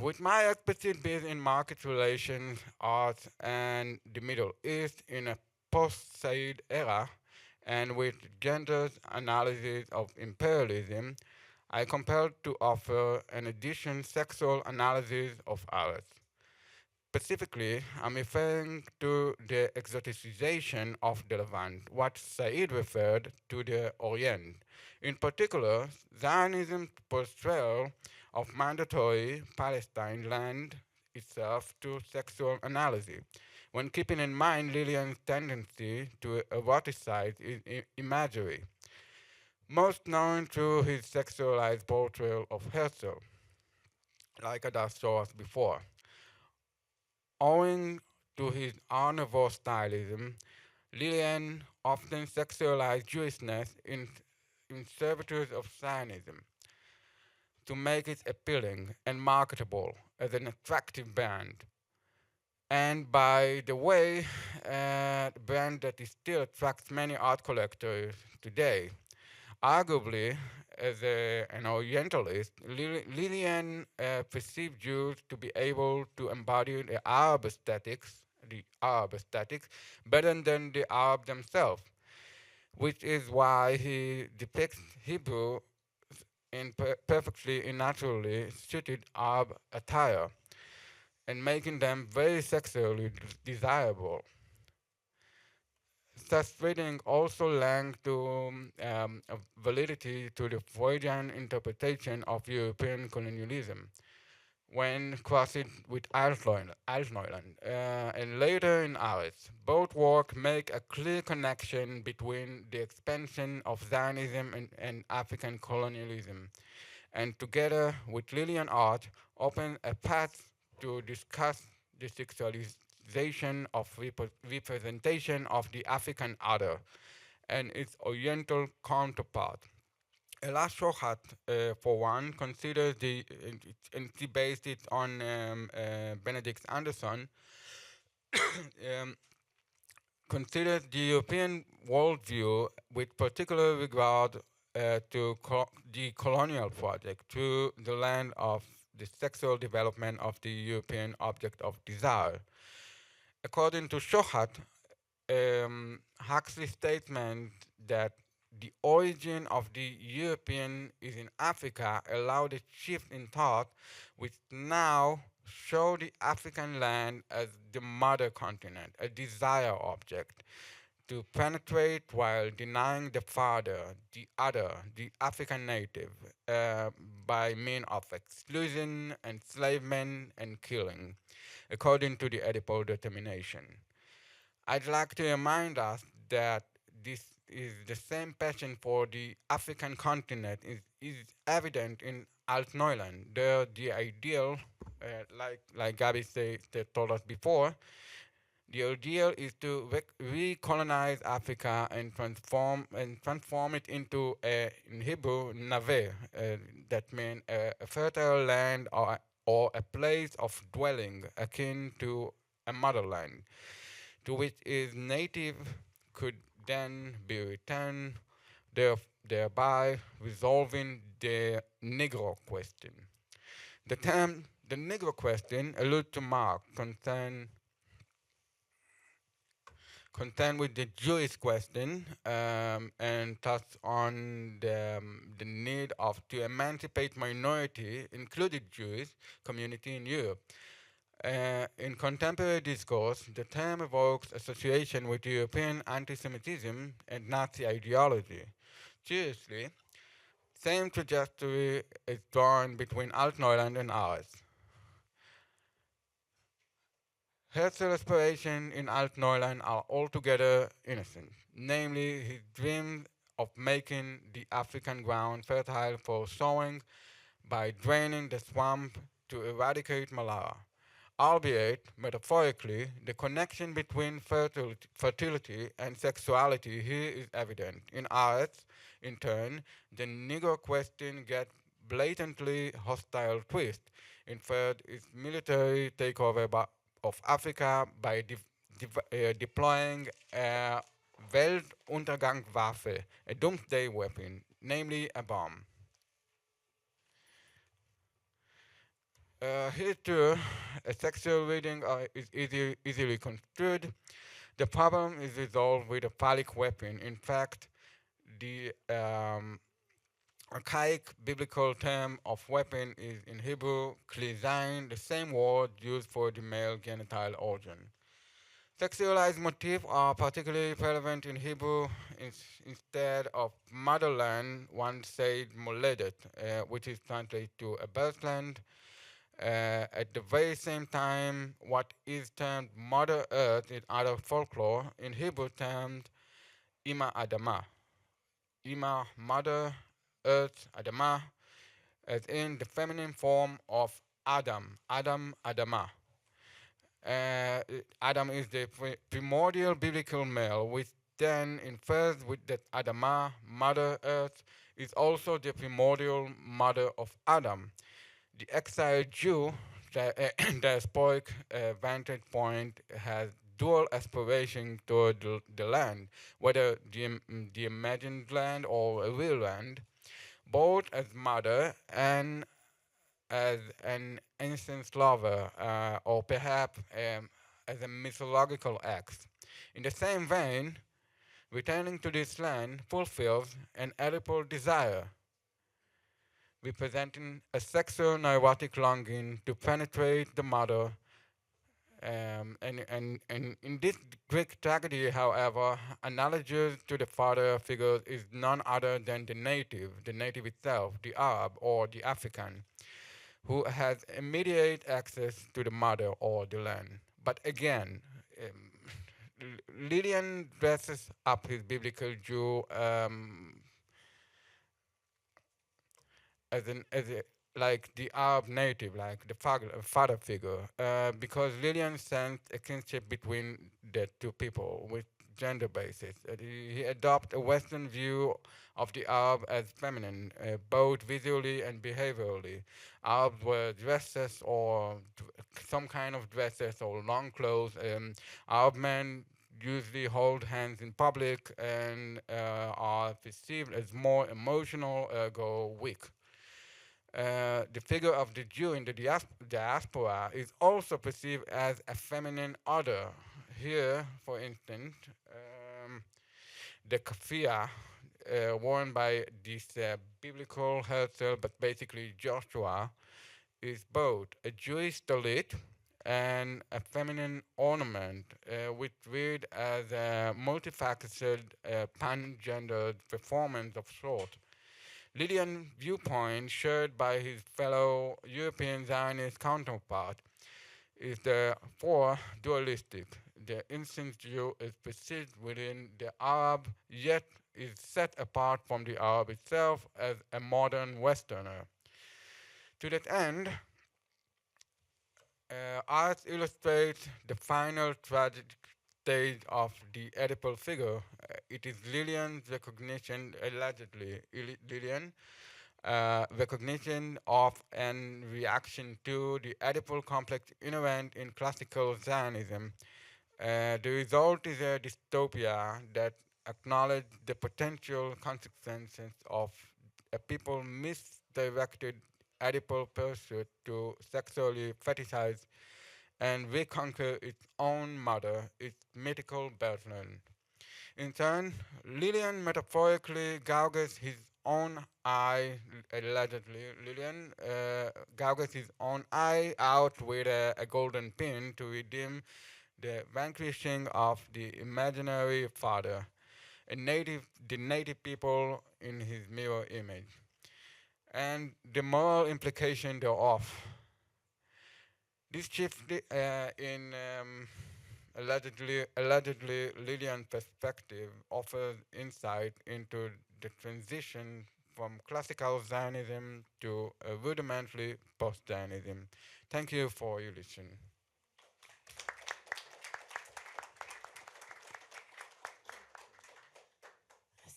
With my expertise based in market relations, arts, and the Middle East in a post-Said era, and with gender's analysis of imperialism, I compelled to offer an additional sexual analysis of Aretz. Specifically, I'm referring to the exoticization of the Levant, what Said referred to the Orient. In particular, Zionism's portrayal of mandatory Palestine land itself to sexual analysis, when keeping in mind Lillian's tendency to eroticize imagery, most known through his sexualized portrayal of Herzl, like Adas showed us before. Owing to his art nouveau stylism, Lillian often sexualized Jewishness in servitude of Zionism to make it appealing and marketable as an attractive brand. And by the way, a brand that still attracts many art collectors today. Arguably, as an Orientalist, Lillian perceived Jews to be able to embody the Arab aesthetics better than the Arab themselves, which is why he depicts Hebrew in perfectly and naturally suited Arab attire and making them very sexually desirable. Such reading also lends to validity to the Freudian interpretation of European colonialism when crossed with Altneuland and later in Aretz. Both works make a clear connection between the expansion of Zionism and African colonialism, and together with Lillian art open a path to discuss the sexualization of representation of the African other and its Oriental counterpart. Ella Shohat, for one, considers and she based it on Benedict Anderson, considers the European worldview with particular regard to the colonial project, to the land of the sexual development of the European object of desire. According to Shohat, Huxley's statement that the origin of the European is in Africa allowed a shift in thought, which now show the African land as the mother continent, a desire object to penetrate while denying the father, the other, the African native, by means of exclusion, enslavement, and killing, according to the Oedipal determination. I'd like to remind us that this is the same passion for the African continent is evident in Altneuland. There, the ideal, like Gabi told us before, the ideal is to recolonize Africa and transform it into in Hebrew, naveh, that means a fertile land or a place of dwelling akin to a motherland, to which its native could then be returned, thereby resolving the Negro question. The term the Negro question alludes to Marx concerned with the Jewish question and thus on the need to emancipate minority, including Jewish community in Europe. In contemporary discourse, the term evokes association with European anti-Semitism and Nazi ideology. Curiously, same trajectory is drawn between Altneuland and Aretz. Herzl's aspirations in Altneuland are altogether innocent, namely his dream of making the African ground fertile for sowing by draining the swamp to eradicate malaria. Albeit, metaphorically, the connection between fertility and sexuality here is evident. In Aretz, in turn, the Negro question gets blatantly hostile twist. Inferred its military takeover of Africa by deploying a Weltuntergangswaffe, a doomsday weapon, namely a bomb. Here too, a sexual reading is easily construed. The problem is resolved with a phallic weapon. In fact, the archaic biblical term of weapon is in Hebrew, kli zayin, the same word used for the male genital organ. Sexualized motifs are particularly relevant in Hebrew. Instead of motherland, one said moledet, which is translated to a birthland. At the very same time, what is termed Mother Earth in other folklore, in Hebrew termed Ima Adama. Ima, Mother, Earth, Adama, as in the feminine form of Adam, Adama. Adam is the primordial biblical male, which then infers with that Adama, Mother Earth, is also the primordial mother of Adam. The exiled Jew, the diasporic vantage point, has dual aspiration toward the land, whether the imagined land or a real land, both as mother and as an innocent lover, or perhaps as a mythological act. In the same vein, returning to this land fulfills an Oedipal desire, representing a sexual neurotic longing to penetrate the mother. And in this Greek tragedy, however, analogous to the father figure is none other than the native itself, the Arab or the African, who has immediate access to the mother or the land. But again, Lillian dresses up his biblical Jew like the Arab native, like the father figure, because Lillian sensed a kinship between the two people with gender basis. He adopts a Western view of the Arab as feminine, both visually and behaviorally. Arabs wear dresses or some kind of dresses or long clothes. Arab men usually hold hands in public and are perceived as more emotional, ergo weak. The figure of the Jew in the diaspora is also perceived as a feminine other. Here, for instance, the kafia worn by this biblical Herzl, but basically Joshua, is both a Jewish talit and a feminine ornament, which read as a multifaceted, pan-gendered performance of sort. Lillian's viewpoint, shared by his fellow European Zionist counterpart, is therefore dualistic. The instant Jew is perceived within the Arab, yet is set apart from the Arab itself as a modern Westerner. To that end, Aretz illustrates the final tragic stage of the Oedipal figure. It is Lillian's recognition, allegedly Lillian, recognition of and reaction to the Oedipal complex inherent in classical Zionism. The result is a dystopia that acknowledges the potential consequences of a people misdirected Oedipal pursuit to sexually fetishize and reconquer its own mother, its mythical birthland. In turn, Lillian metaphorically gouges his own eye, allegedly. Lillian gouges his own eye out with a golden pin to redeem the vanquishing of the imaginary father, the native people in his mirror image, and the moral implication thereof. This shift in allegedly Lillian perspective offers insight into the transition from classical Zionism to a rudimentary post-Zionism. Thank you for your listening.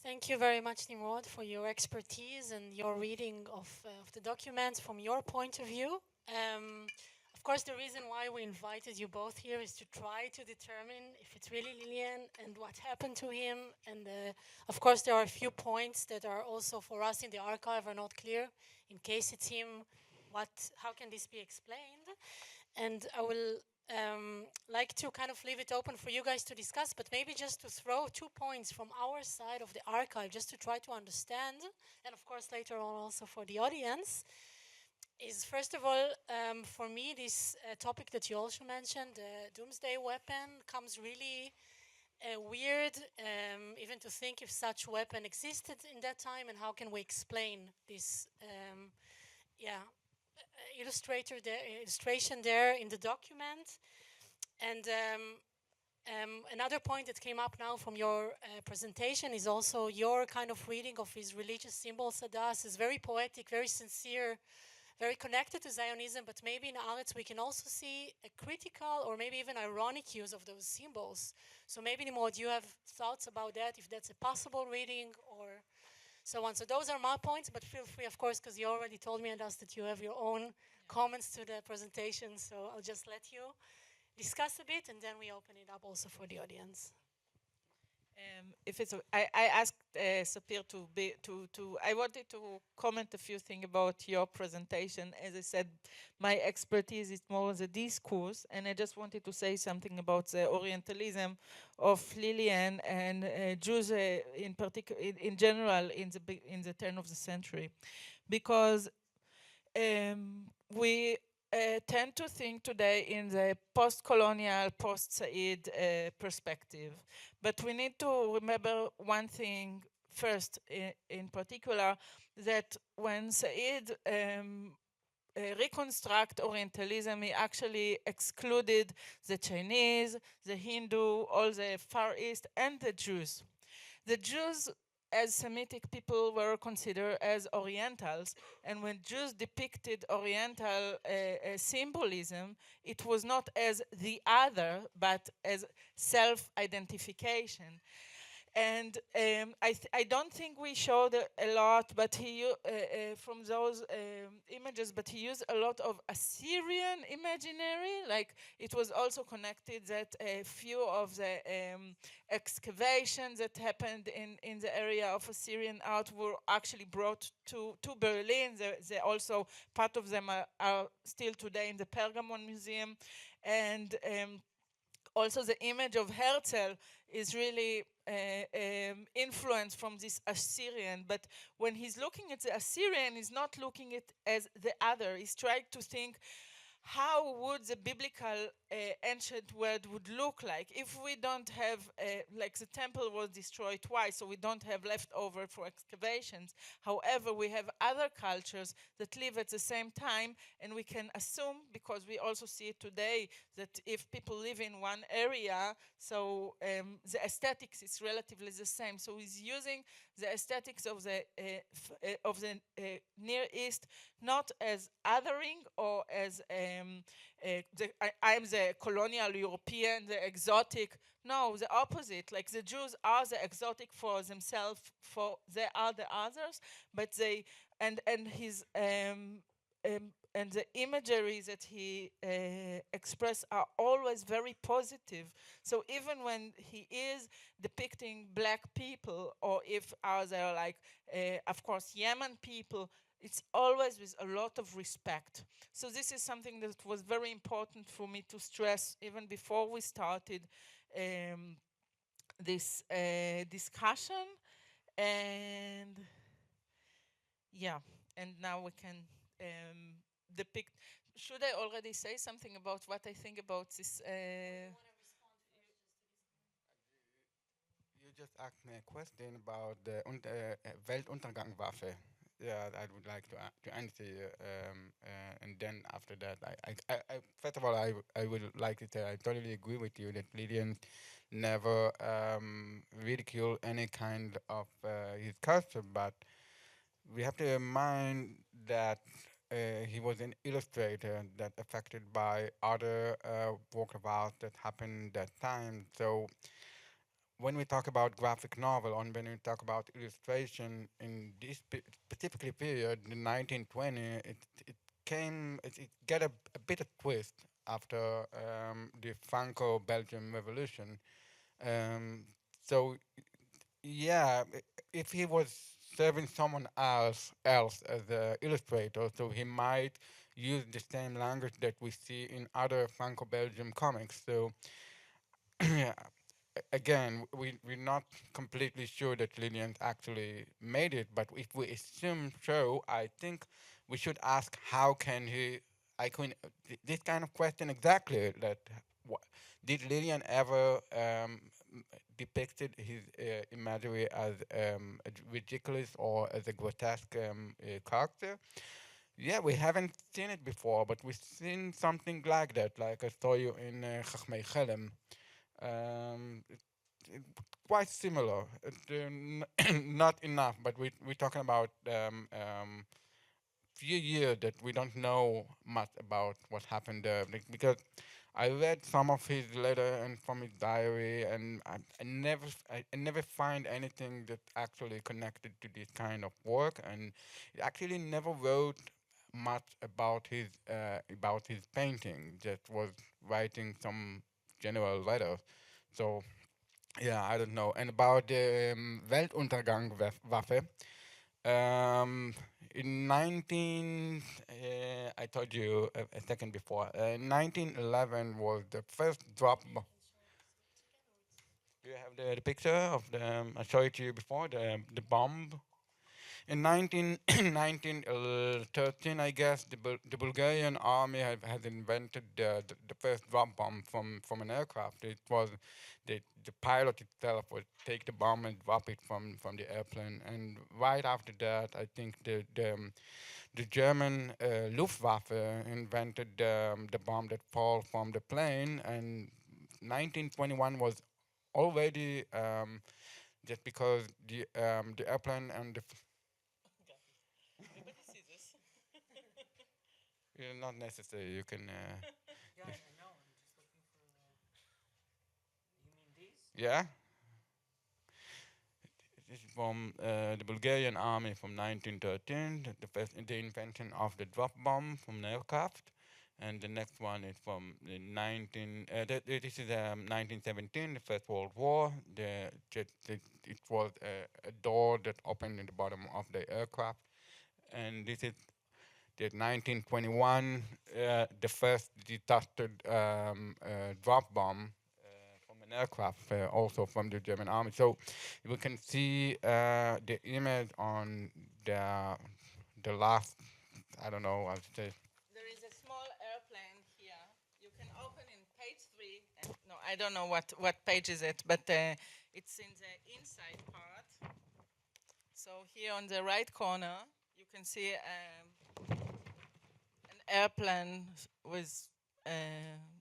Thank you very much, Nimrod, for your expertise and your reading of the documents from your point of view. Of course, the reason why we invited you both here is to try to determine if it's really Lillian and what happened to him. And of course, there are a few points that are also for us in the archive are not clear. In case it's him, how can this be explained? And I will like to kind of leave it open for you guys to discuss, but maybe just to throw 2 points from our side of the archive, just to try to understand, and of course later on also for the audience, is first of all, for me, this topic that you also mentioned, the doomsday weapon, comes really weird, even to think if such weapon existed in that time, and how can we explain this, illustration there in the document. And another point that came up now from your presentation is also your kind of reading of his religious symbols. Hadas is very poetic, very sincere, very connected to Zionism, but maybe in Aretz we can also see a critical or maybe even ironic use of those symbols. So maybe, Nimrod, you have thoughts about that, if that's a possible reading or so on. So those are my points, but feel free, of course, because you already told me and us that you have your own comments to the presentation, so I'll just let you discuss a bit and then we open it up also for the audience. If it's, I asked Sapir I wanted to comment a few things about your presentation. As I said, my expertise is more the discourse, and I just wanted to say something about the Orientalism of Lillian and Jews in particular, in general, in the turn of the century, because we tend to think today in the post-colonial, post-Said perspective. But we need to remember one thing first, in particular, that when Said reconstruct Orientalism, he actually excluded the Chinese, the Hindu, all the Far East, and the Jews. The Jews as Semitic people were considered as Orientals, and when Jews depicted Oriental symbolism, it was not as the other, but as self-identification. And I don't think we showed a lot, but from those images, but he used a lot of Assyrian imaginary. Like it was also connected that a few of the excavations that happened in the area of Assyrian art were actually brought to Berlin. They also, part of them are still today in the Pergamon Museum. And also the image of Herzl is really influenced from this Assyrian, but when he's looking at the Assyrian, he's not looking at it as the other. He's trying to think, how would the biblical ancient world would look like if we don't have, like the temple was destroyed twice, so we don't have leftover for excavations. However, we have other cultures that live at the same time, and we can assume, because we also see it today, that if people live in one area, so the aesthetics is relatively the same. So he's using the aesthetics of the Near East not as othering or as I'm the colonial European, the exotic. No, the opposite. Like the Jews are the exotic for themselves, for they are the others, but they and his and the imagery that he expressed are always very positive. So even when he is depicting black people, or if ours are like, of course, Yemen people, it's always with a lot of respect. So this is something that was very important for me to stress even before we started this discussion. And yeah, and now we can depict. Should I already say something about what I think about this? You just asked me a question about the Weltuntergangswaffe. Yeah, I would like to answer you, and then after that, first of all, I would like to say I totally agree with you that Lydian never ridicule any kind of his culture, but we have to remind that he was an illustrator that affected by other work of art that happened that time. So when we talk about graphic novel, and when we talk about illustration in this specifically period, the 1920, it came, it got a bit of twist after the Franco-Belgian Revolution. So yeah, if he was serving someone else as an illustrator, so he might use the same language that we see in other Franco-Belgian comics. So yeah, again, we're not completely sure that Lillian actually made it, but if we assume so, I think we should ask how can he, I can, this kind of question exactly, that did Lillian ever depicted his imagery as ridiculous or as a grotesque character? Yeah, we haven't seen it before, but we've seen something like that, like I saw you in Chachmei Chelem. It, quite similar. Not enough, but we're talking about few years that we don't know much about what happened there, because I read some of his letter and from his diary, and I never find anything that actually connected to this kind of work, and he actually never wrote much about his painting. Just was writing some general letters. So yeah, I don't know. And about the Weltuntergangswaffe, in 19, I told you a second before, 1911 was the first drop. Do you have the picture of the, I showed it to you before, the bomb? In 1913, I guess, the Bulgarian army has invented the first drop bomb from an aircraft. It was the pilot itself would take the bomb and drop it from the airplane. And right after that, I think the German Luftwaffe invented the bomb that fall from the plane. And 1921 was already just because the airplane and the Everybody sees this. not necessary. You can. Yeah, I know. I'm just looking for. You mean these? Yeah. This is from the Bulgarian army from 1913. The invention of the drop bomb from an aircraft, and the next one is from the 19. This is 1917, the First World War. It was a door that opened in the bottom of the aircraft, and this is the 1921, the first detected drop bomb from an aircraft, also from the German army. So we can see the image on the last, I don't know, I'll say. There is a small airplane here. You can open in page 3. No, I don't know what page is it, but it's in the inside part. So here on the right corner, you can see an airplane with,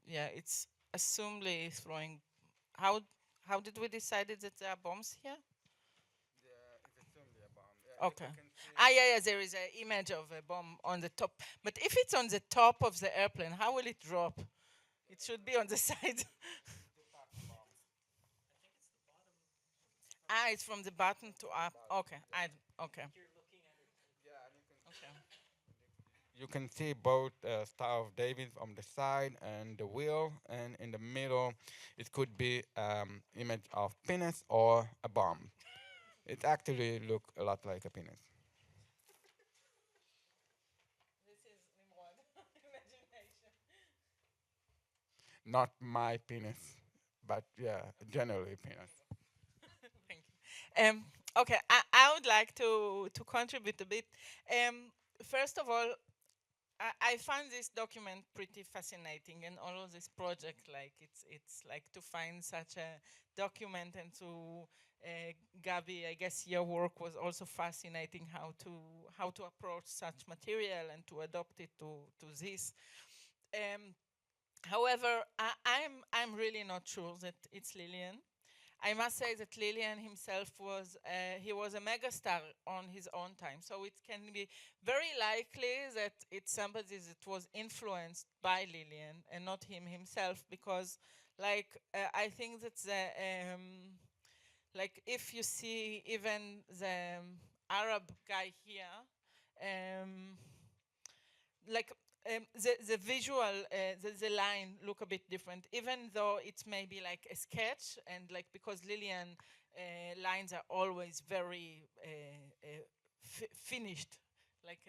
yeah, it's assumedly throwing. How did we decide that there are bombs here? Okay. Yeah. There is an image of a bomb on the top. But if it's on the top of the airplane, how will it drop? It should be on the side. It's from the bottom to up. Okay. Okay. You're looking at it. you can see both Star of David on the side and the wheel, and in the middle, it could be image of penis or a bomb. It actually look a lot like a penis. This is Nimrod. Imagination. Not my penis, but yeah, generally penis. Thank you. Okay, I would like to contribute a bit. First of all, I find this document pretty fascinating, and all of this project, like it's like to find such a document, and to Gabi, I guess your work was also fascinating, how to approach such material and to adopt it to this. Um, However, I'm really not sure that it's Lillian. I must say that Lillian himself he was a megastar on his own time. So it can be very likely that it's somebody that was influenced by Lillian and not him himself, because I think that like if you see even the Arab guy here, um, like the visual, the line look a bit different, even though it may be like a sketch, and like because Lillian lines are always very finished, like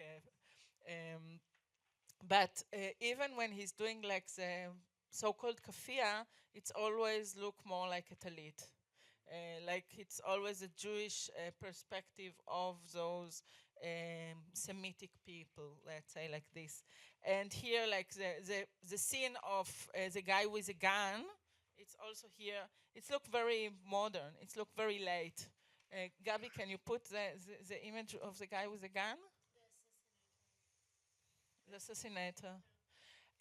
but even when he's doing like the so-called kafia, it's always look more like a talit. Like it's always a Jewish perspective of those Semitic people, let's say like this. And here, like the scene of the guy with a gun, it's also here. It's look very modern. It's look very late. Gabi, can you put the image of the guy with the gun? The assassinator.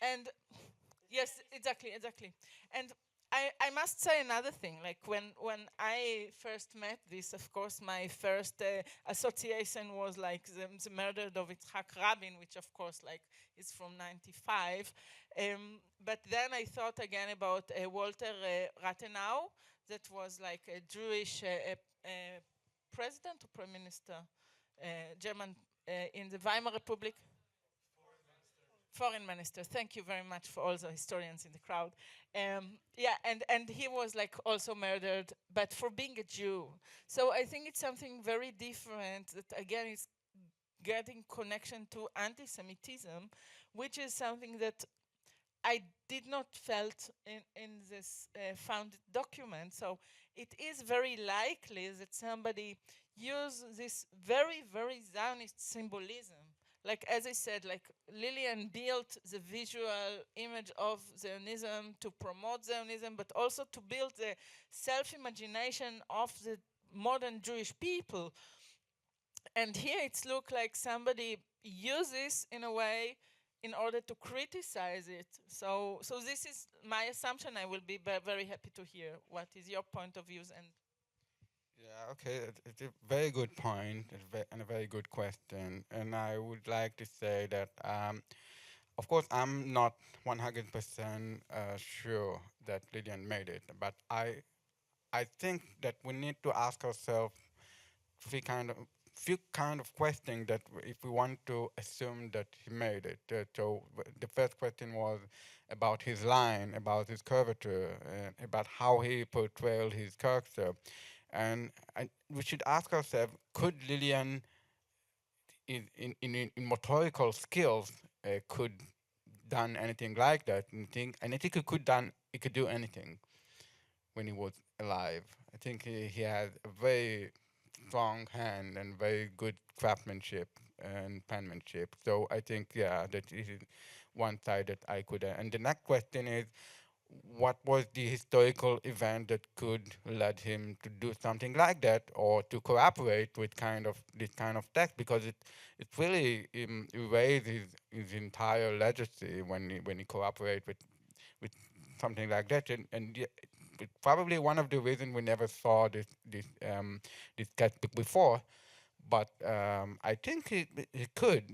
And yes, exactly. And I must say another thing. Like when I first met this, of course, my first association was like the murder of Yitzhak Rabin, which of course like is from '95. But then I thought again about Walter Rathenau, that was like a Jewish president or prime minister, German in the Weimar Republic. Foreign minister. Thank you very much for all the historians in the crowd. Yeah, and he was like also murdered, but for being a Jew. So I think it's something very different that again is getting connection to anti-Semitism, which is something that I did not felt in this found document. So it is very likely that somebody used this very Zionist symbolism. Like as I said, like Lillian built the visual image of Zionism to promote Zionism, but also to build the self-imagination of the modern Jewish people. And here it's look like somebody uses in a way in order to criticize it. So this is my assumption. I will be very happy to hear what is your point of views. And Yeah, okay, it's a very good point and a very good question. And I would like to say that, of course, I'm not 100% sure that Lillian made it, but I think that we need to ask ourselves few kind of questions that if we want to assume that he made it. So the first question was about his line, about his curvature, about how he portrayed his character. And we should ask ourselves, could Lillian, in motorical skills, could done anything like that? And I think he could do anything when he was alive. I think he had a very strong hand and very good craftsmanship and penmanship. So I think, yeah, that is one side that I could. And the next question is, what was the historical event that could lead him to do something like that, or to cooperate with this kind of text? Because it really erased his entire legacy when he cooperate with something like that, and it's probably one of the reasons we never saw this sketchbook before. But I think he could.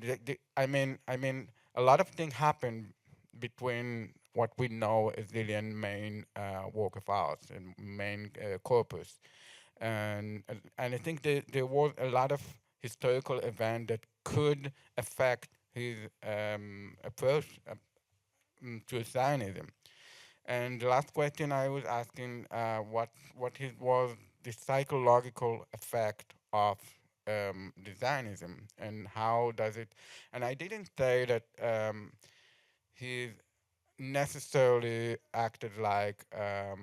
I mean, a lot of things happened between what we know is Lillian's main work of art and main corpus, and I think there was a lot of historical event that could affect his approach to Zionism. And the last question I was asking, what was the psychological effect of the Zionism, and how does it? And I didn't say that he necessarily acted like a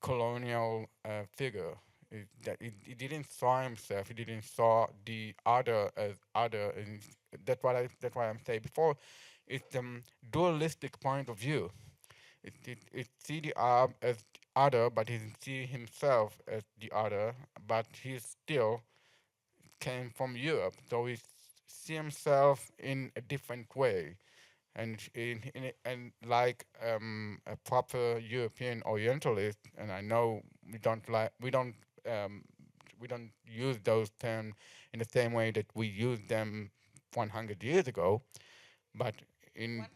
colonial figure. He didn't saw himself. He didn't saw the other as other, and that's what I'm saying before. It's dualistic point of view. It see the Arab as other, but he see himself as the other, but he still came from Europe, so he see himself in a different way, and and like a proper European Orientalist, and I know um, we don't use those terms in the same way that we used them 100 years ago, but in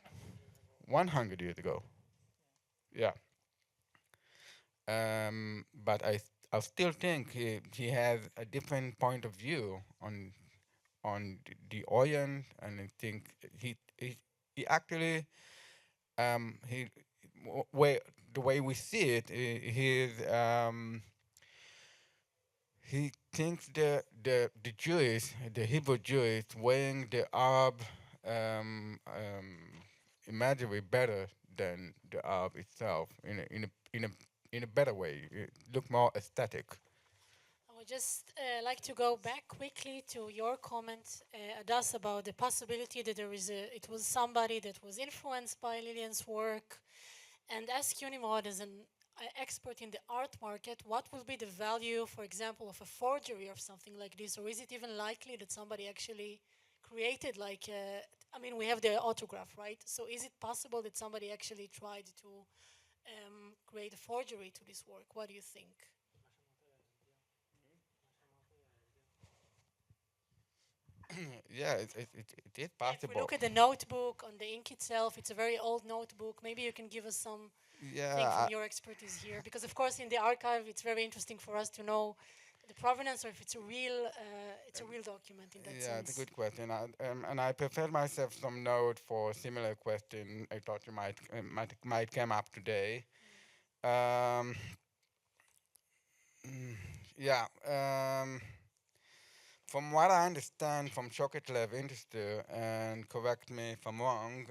100 years ago, yeah. But I still think he has a different point of view on the Orient, and I think he actually he way the way we see it, he thinks the Jewish, the Hebrew Jewish, weighing the Arab imagery better than the Arab itself in a better way. It look more aesthetic. I would just like to go back quickly to your comment, Adas, about the possibility that it was somebody that was influenced by Lillian's work, and ask you, Nimrod, as an expert in the art market, what will be the value, for example, of a forgery or something like this, or is it even likely that somebody actually created I mean, we have the autograph, right? So is it possible that somebody actually tried to create a forgery to this work? What do you think? Yeah, it is If we possible. look at the notebook on the ink itself, it's a very old notebook. Maybe you can give us some thing Yeah, from your expertise here, because of course in the archive it's very interesting for us to know the provenance, or if it's a real document in that yeah, it's a sense. good question. And I prepared myself some note for similar question. I thought you might come up today. Um, yeah. From what I understand from Chocolate Lab industry, and correct me if I'm wrong,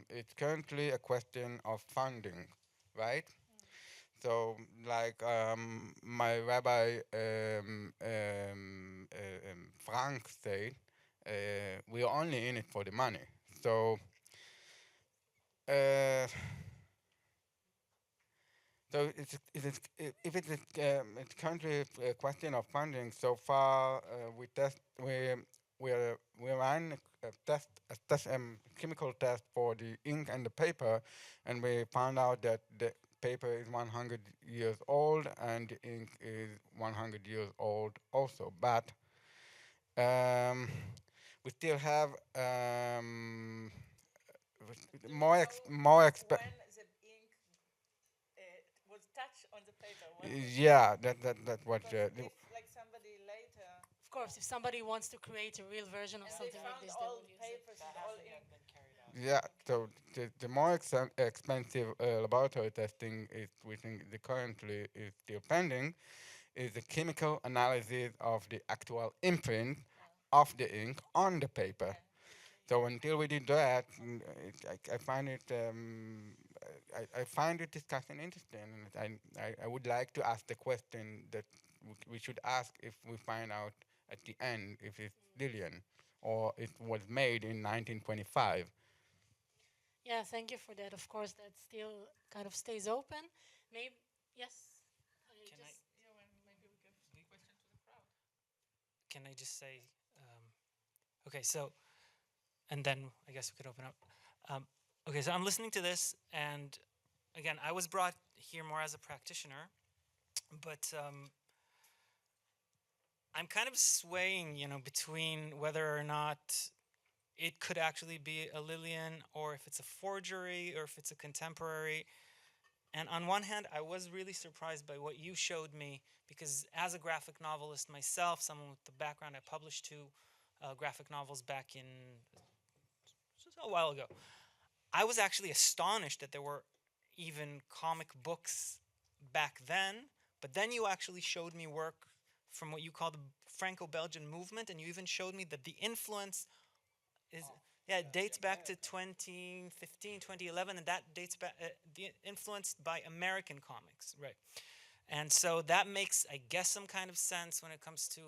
it's currently a question of funding, right? So, like my rabbi Frank said, we're only in it for the money. So, uh, if it's currently a question of funding, so far we ran a chemical test for the ink and the paper, and we found out that the paper is 100 years old and the ink is 100 years old also. But we still have more more exp. When the ink was touched on the paper. Yeah, that what. If like somebody later Of course, if somebody wants to create a real version of and they something like found this, they all will use it. papers and all ink. Yeah, so the more expensive laboratory testing is, we think, the currently is still pending, is the chemical analysis of the actual imprint of the ink on the paper. So until we did that, I find it I find the discussion interesting, and I would like to ask the question that we should ask if we find out at the end if it's Lillian or it was made in 1925. Yeah, thank you for that. Of course, that still kind of stays open. Maybe, yes? Can I? Yeah, well, maybe we give the question to the crowd. Can I just say? Okay, so, and then I guess we could open up. Okay, so I'm listening to this, and again, I was brought here more as a practitioner, but I'm kind of swaying, between whether or not it could actually be a Lillian, or if it's a forgery, or if it's a contemporary. And on one hand, I was really surprised by what you showed me, because as a graphic novelist myself, someone with the background I published to, graphic novels back in just a while ago. I was actually astonished that there were even comic books back then, but then you actually showed me work from what you call the Franco-Belgian movement, and you even showed me that the influence is it dates back to 2015, 2011, and that dates back influenced by American comics, right? And so that makes, I guess, some kind of sense when it comes to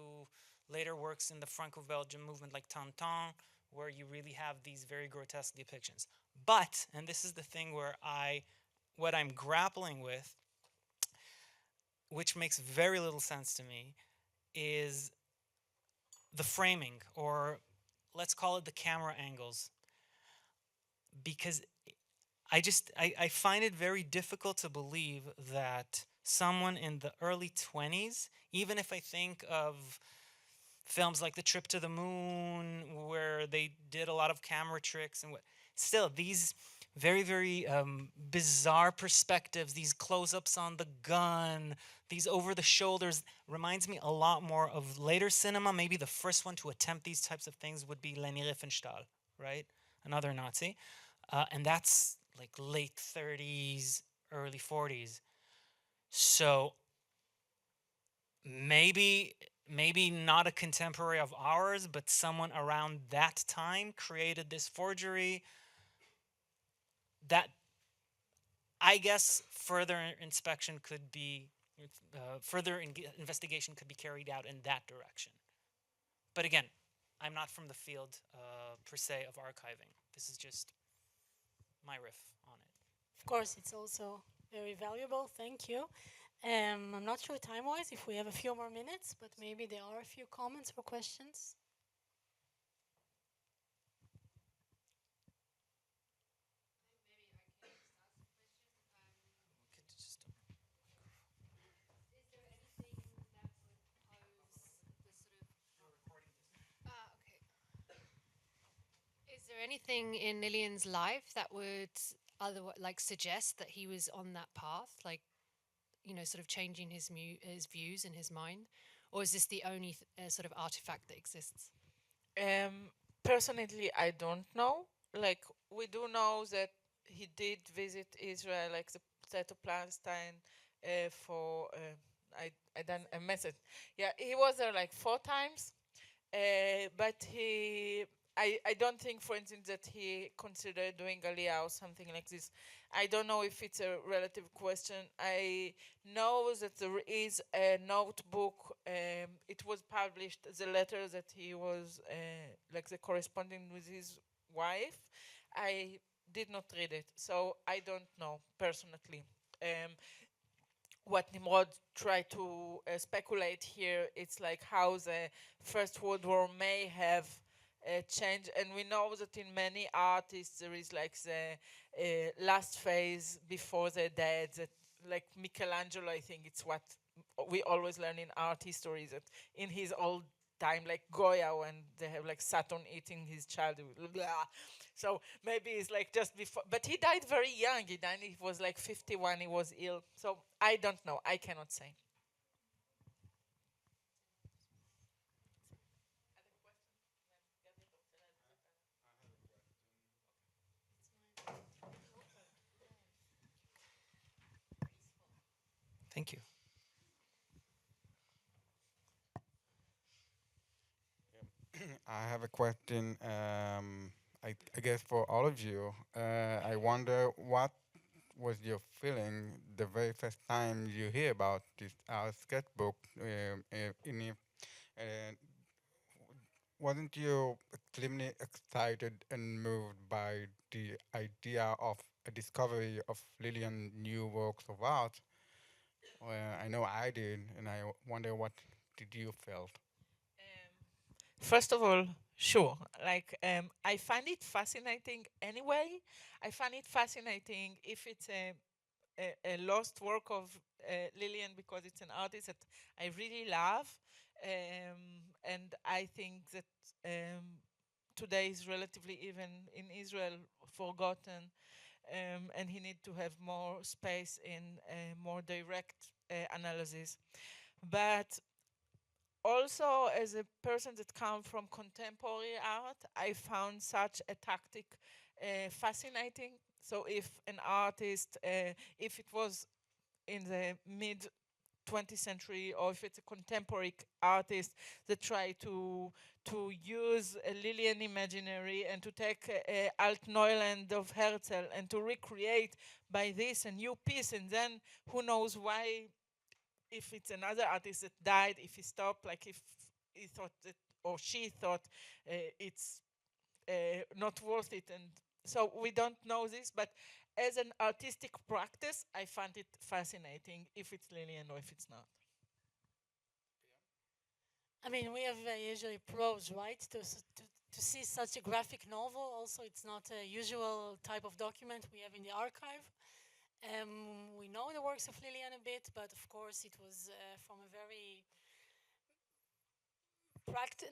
later works in the Franco-Belgian movement like Tintin, where you really have these very grotesque depictions. But, and this is the thing where what I'm grappling with, which makes very little sense to me, is the framing, or let's call it the camera angles. Because I find it very difficult to believe that someone in the early 20s, even if I think of films like The Trip to the Moon, where they did a lot of camera tricks, and still these very, very bizarre perspectives, these close-ups on the gun, these over-the-shoulders, reminds me a lot more of later cinema. Maybe the first one to attempt these types of things would be Leni Riefenstahl, right? Another Nazi. And that's like late 30s, early 40s. So maybe not a contemporary of ours, but someone around that time created this forgery that I guess further inspection could be, investigation could be carried out in that direction. But again, I'm not from the field per se of archiving. This is just my riff on it. Of course, it's also very valuable. Thank you. I'm not sure time-wise if we have a few more minutes, but maybe there are a few comments or questions. Is there anything in Lillian's life that would suggest that he was on that path, like, sort of changing his views and his mind, or is this the only sort of artifact that exists? Personally, I don't know. Like, we do know that he did visit Israel, like the state of Palestine, for I done a message. Yeah, he was there like 4 times, but I don't think, for instance, that he considered doing Aliyah or something like this. I don't know if it's a relative question. I know that there is a notebook. It was published, the letter that he was, like the corresponding with his wife. I did not read it, so I don't know personally. What Nimrod tried to speculate here, it's like how the First World War may have change, and we know that in many artists there is like the last phase before they're dead, that like Michelangelo, I think it's what we always learn in art history, that in his old time, like Goya, when they have like Saturn eating his child, blah. So maybe it's like just before, but he died very young. He was like 51, he was ill. So I don't know, I cannot say. Thank you. I have a question, I guess for all of you. I wonder what was your feeling the very first time you hear about this sketchbook? Wasn't you extremely excited and moved by the idea of a discovery of Lillian's new works of art? I know I did, and I wonder what did you felt? First of all, sure. Like, I find it fascinating anyway. I find it fascinating if it's a lost work of Lillian, because it's an artist that I really love. And I think that today is relatively, even in Israel, forgotten. And he need to have more space in more direct analysis. But also, as a person that comes from contemporary art, I found such a tactic fascinating. So if an artist, if it was in the mid 20th century, or if it's a contemporary artist that try to use a Lillian imaginary and to take Altneuland of Herzl and to recreate by this a new piece, and then who knows why, if it's another artist that died, if he stopped, like if he thought that, or she thought it's not worth it, and so we don't know this, but as an artistic practice, I find it fascinating, if it's Lillian or if it's not. I mean, we have usually pros, right? To see such a graphic novel, also, it's not a usual type of document we have in the archive. We know the works of Lillian a bit, but of course it was from a very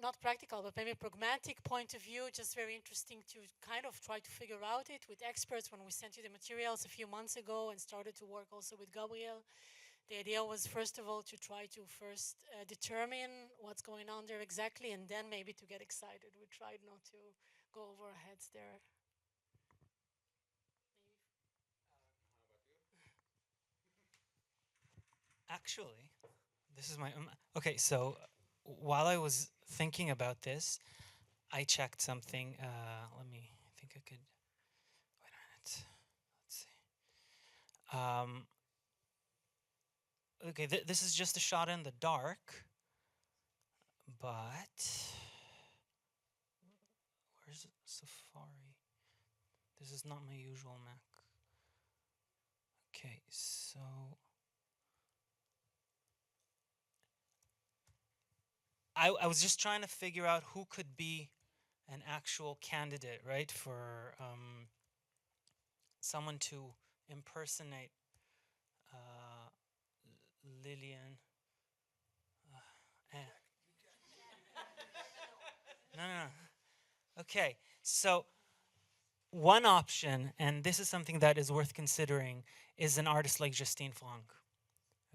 not practical, but maybe pragmatic point of view, just very interesting to kind of try to figure out it with experts. When we sent you the materials a few months ago and started to work also with Gabriel, the idea was first of all to try to first determine what's going on there exactly, and then maybe to get excited. We tried not to go over our heads there. Actually, this is my okay. So while I was thinking about this, I checked something. Let me. I think I could. Wait a minute. Let's see. Okay, this is just a shot in the dark, but where's Safari? This is not my usual Mac. Okay, so I was just trying to figure out who could be an actual candidate, right, for someone to impersonate Lillian. No. Okay, so one option, and this is something that is worth considering, is an artist like Justine Franck.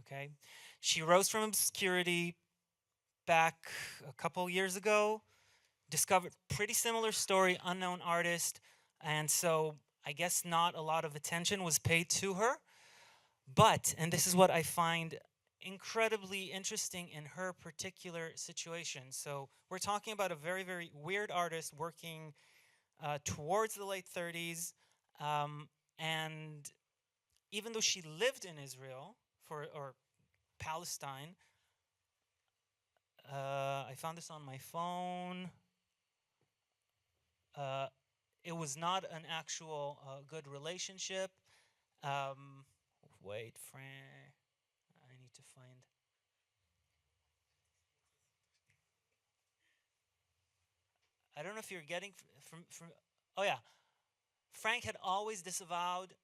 Okay, she rose from obscurity back a couple years ago, discovered pretty similar story, unknown artist, and so I guess not a lot of attention was paid to her. But, and this is what I find incredibly interesting in her particular situation. So we're talking about a very, very weird artist working towards the late 30s, and even though she lived in Israel or Palestine, I found this on my phone. It was not an actual good relationship. Wait, Fran, I need to find. I don't know if you're getting from. Oh yeah, Frank had always disavowed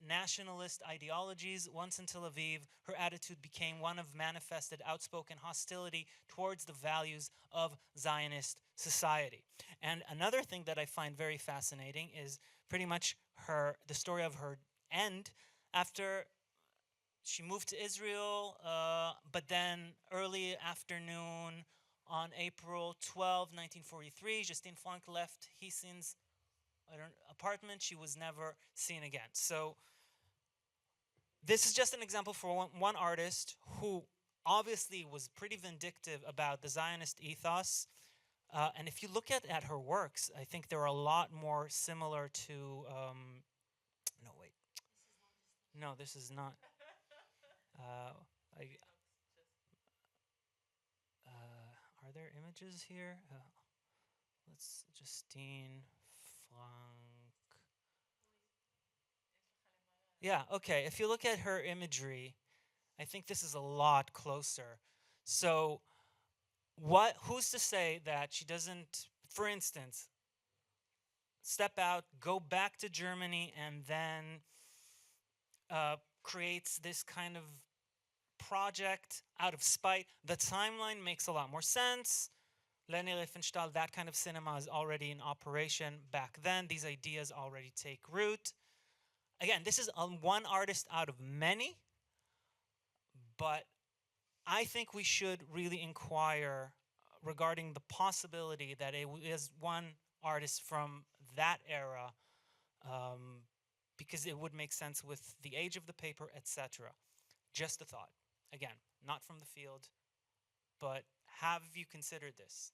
nationalist ideologies. Once in Tel Aviv, her attitude became one of manifested outspoken hostility towards the values of Zionist society. And another thing that I find very fascinating is pretty much the story of her end after she moved to Israel, but then early afternoon on April 12, 1943, Justine Franck left Hissin's apartment. She was never seen again. So this is just an example for one artist who obviously was pretty vindictive about the Zionist ethos. And if you look at her works, I think they're a lot more similar to... no, wait. No, this is not... are there images here? Let's Justine Franck. Yeah, okay. If you look at her imagery, I think this is a lot closer. So who's to say that she doesn't, for instance, step out, go back to Germany, and then creates this kind of project out of spite? The timeline makes a lot more sense. Leni Riefenstahl, that kind of cinema is already in operation back then. These ideas already take root. Again, this is one artist out of many, but I think we should really inquire regarding the possibility that it is one artist from that era, because it would make sense with the age of the paper, etc. Just a thought. Again, not from the field, but have you considered this?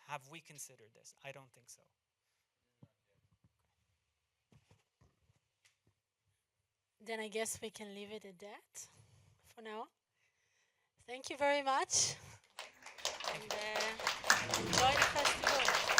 Have we considered this? I don't think so. Then I guess we can leave it at that for now. Thank you very much. And enjoy the festival.